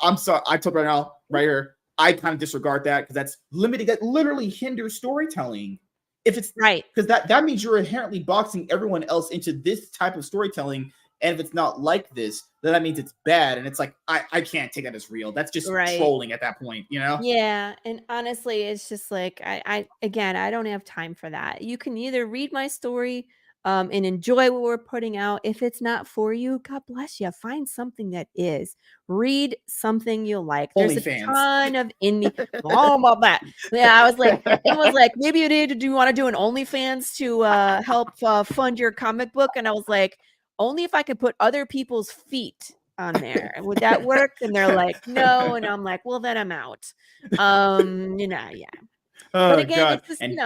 I'm sorry. I told right now, right here, I kind of disregard that because that's limiting. That literally hinders storytelling. If it's Right. because that means you're inherently boxing everyone else into this type of storytelling, and if it's not like this, then that means it's bad. And it's like I can't take that as real. That's just Right. trolling at that point, you know? Yeah, and honestly, it's just like I don't have time for that. You can either read my story, and enjoy what we're putting out. If it's not for you, God bless you. Find something that is. Read something you like. There's a OnlyFans. ton of indie. Oh my that. Yeah, I was like, someone was like, maybe you need to do want to do an OnlyFans to help fund your comic book, and I was like, only if I could put other people's feet on there. And would that work? And they're like, no. And I'm like, well, then I'm out. Yeah. But Oh again, God. it's just, And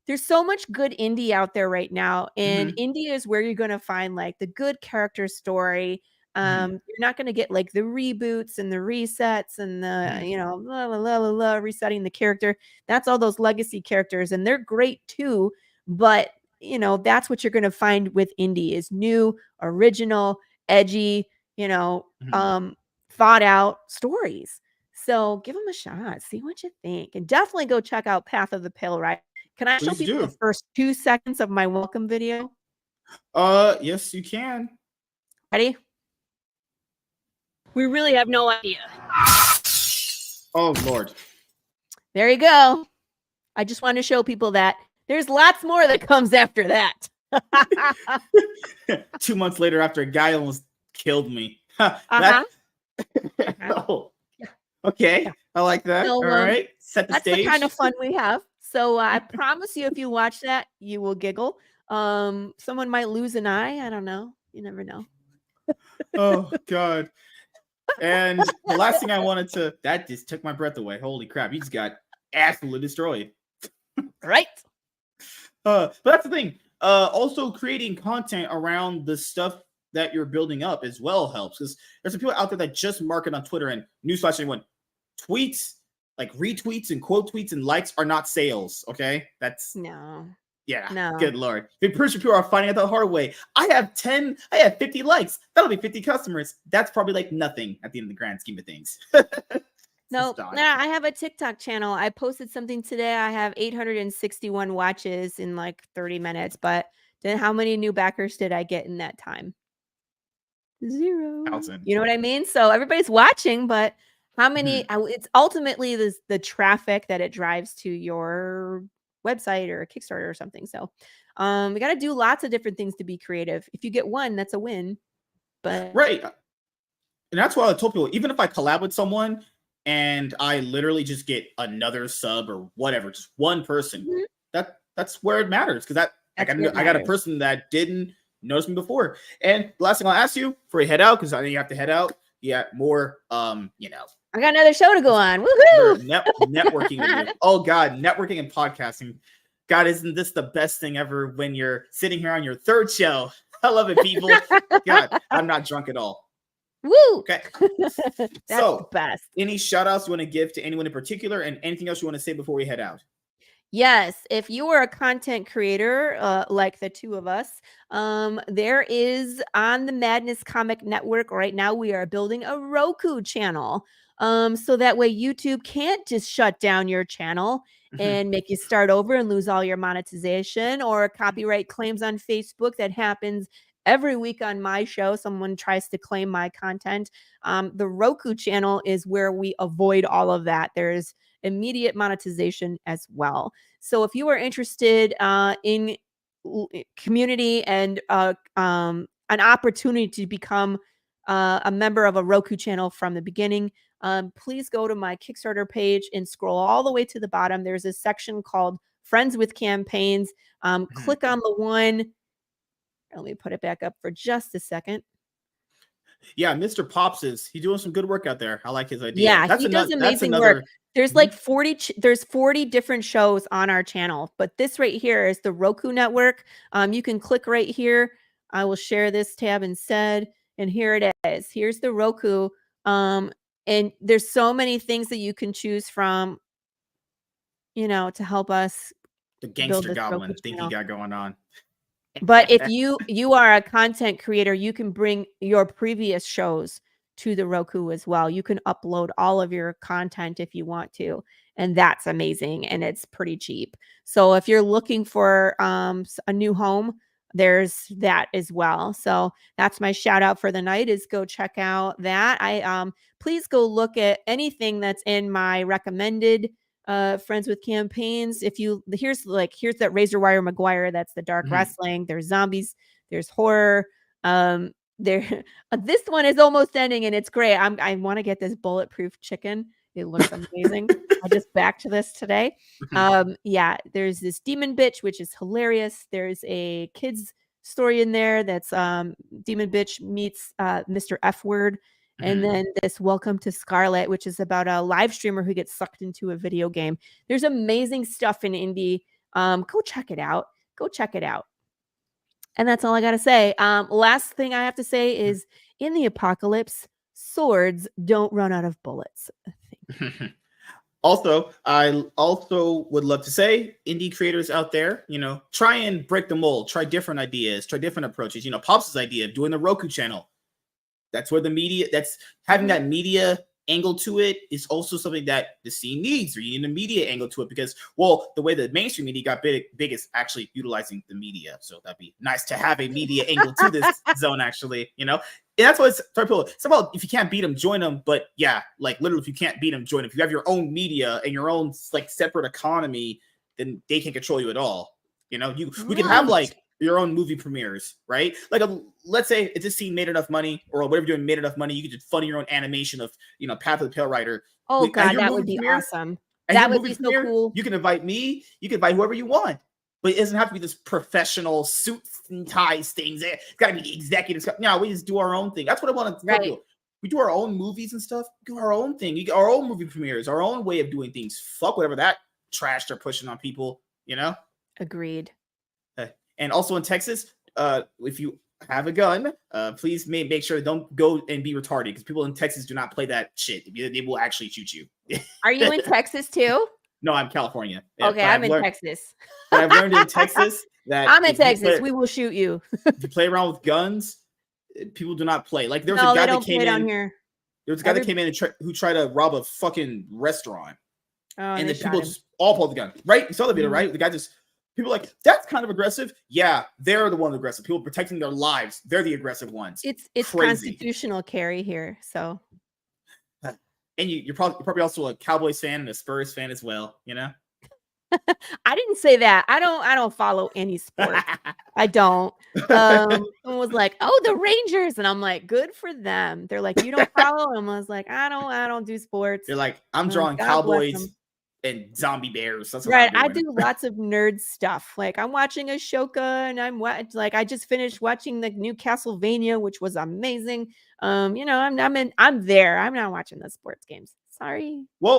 there's so much good indie out there right now. And mhm, indie is where you're gonna find like the good character story. mhm, You're not gonna get like the reboots and the resets and the, mhm. la, la, la, la, la, resetting the character. That's all those legacy characters, and they're great too. But that's what you're gonna find with indie is new, original, edgy, you know, Mhm. um, thought out stories. So give them a shot, see what you think, and definitely go check out Path of the Pale Rider. Can I show Please people the do. first 2 seconds of my welcome video? Yes, you can. Ready? We really have no idea. Oh Lord. There you go. I just want to show people that there's lots more that comes after that. 2 months later, after a guy almost killed me. Uh-huh. Oh, okay. Yeah. I like that. So, All right. Set the that's the kind stage. of fun we have. So, I promise you if you watch that, you will giggle. Someone might lose an eye, I don't know. You never know. Oh God. And the last thing I wanted to that just took my breath away. Holy crap. You just got absolutely destroyed. Right? But that's the thing. Also creating content around the stuff that you're building up as well helps because there's some people out there that just market on Twitter and newsflash anyone tweets like retweets and quote tweets and likes are not sales. Okay, that's No. Yeah, No. good lord. Big pretty sure people are finding out the hard way. I have 50 likes. That'll be 50 customers. That's probably like nothing at the end of the grand scheme of things. No, I have a TikTok channel. I posted something today. I have 861 watches in like 30 minutes, but then how many new backers did I get in that time? 0. 1,000. You know what I mean? So everybody's watching, but how many it's ultimately the traffic that it drives to your website or a Kickstarter or something. So we got to do lots of different things to be creative. If you get one, that's a win. But Right. And that's why I told people, even if I collab with someone and I literally just get another sub or whatever, just one person, that's where it matters. Because I got a person that didn't notice me before. And the last thing I'll ask you before you head out, because I know you have to head out, yeah, more I got another show to go on. Woohoo! Networking to do. Oh God, networking and podcasting. God, isn't this the best thing ever when you're sitting here on your third show? I love it, people. God, I'm not drunk at all. Woo! Okay. That's So, the best. Any shout outs you want to give to anyone in particular and anything else you want to say before we head out? Yes, if you are a content creator like the two of us, there is on the Madness Comic Network right now, we are building a Roku channel. So that way YouTube can't just shut down your channel and make you start over and lose all your monetization or copyright claims on Facebook. That happens every week on my show. Someone tries to claim my content. The Roku channel is where we avoid all of that. There's immediate monetization as well. So if you are interested in community and an opportunity to become a member of a Roku channel from the beginning, please go to my Kickstarter page and scroll all the way to the bottom. There's a section called Friends with Campaigns. Click on the one. Let me put it back up for just a second. Yeah, Mr. Pops he's doing some good work out there. I like his idea. Yeah, he does amazing work. There's like 40 different shows on our channel, but this right here is the Roku network. You can click right here. I will share this tab instead, and here it is. Here's the Roku. And there's so many things that you can choose from, to help us. The gangster goblin thing he got going on. But if you are a content creator, you can bring your previous shows to the Roku as well. You can upload all of your content if you want to, and that's amazing, and it's pretty cheap. So if you're looking for a new home, there's that as well. So that's my shout out for the night, is go check out that. Please go look at anything that's in my recommended Friends with Campaigns. Here's that Razor Wire McGuire, that's the dark wrestling. There's zombies, there's horror. This one is almost ending and it's great. I want to get this bulletproof chicken. It looks amazing. I just backed this today. Yeah, there's this Demon Bitch, which is hilarious. There's a kids story in there that's Demon Bitch meets Mr. F Word. And then this Welcome to Scarlet, which is about a live streamer who gets sucked into a video game. There's amazing stuff in indie. Go check it out. And that's all I got to say. Last thing I have to say is, in the apocalypse, swords don't run out of bullets. Also, I also would love to say, indie creators out there, try and break the mold, try different ideas, try different approaches. Pops' idea of doing the Roku channel. That's where that's having that media angle to it is also something that the scene needs, or you need a media angle to it, because, well, the way the mainstream media got big is actually utilizing the media. So that'd be nice to have a media angle to this zone, actually, And that's what it's about. If you can't beat them, join them. But yeah, like literally, if you can't beat them, join them. If you have your own media and your own like separate economy, then they can't control you at all. We can have like your own movie premieres, right? Like, let's say if this scene made enough money, or whatever you're doing made enough money, you could just fund your own animation of, Path of the Pale Rider. Oh God, that would be awesome. That would be so cool. You can invite me. You can invite whoever you want, but it doesn't have to be this professional suits and ties things. It's got to be executives. No, we just do our own thing. That's what I want to tell you. We do our own movies and stuff. Do our own thing. You get our own movie premieres, our own way of doing things. Fuck whatever that trash they're pushing on people. Agreed. And also in Texas, if you have a gun, please make sure don't go and be retarded, because people in Texas do not play that shit. They will actually shoot you. Are you in Texas too? No, I'm California. Yeah, Okay, I'm in Texas. but I've learned in Texas that I'm in if you Texas. play, We will shoot you. if you play around with guns, people do not play. Like there was a No, guy they that don't came play down in. here. There was a guy that came in and who tried to rob a fucking restaurant, Oh, and they then people shot him. just all pulled the gun. Right? You saw the video, Mhm. right? The guy just people were like, that's kind of aggressive. Yeah, they're the one aggressive. People protecting their lives. They're the aggressive ones. It's Crazy. constitutional carry here, so. And you're probably also a Cowboys fan and a Spurs fan as well, you know? I didn't say that. I don't follow any sport. I don't. Someone was like, "Oh, the Rangers," and I'm like, "Good for them." They're like, "You don't follow them?" I was like, I don't do sports." You're like, I'm drawing God bless Cowboys 'em. and zombie bears. That's what Right, I'm I doing. do lots of nerd stuff. Like, I'm watching Ashoka, and I just finished watching the new Castlevania, which was amazing. I'm there. I'm not watching the sports games. Sorry. Well,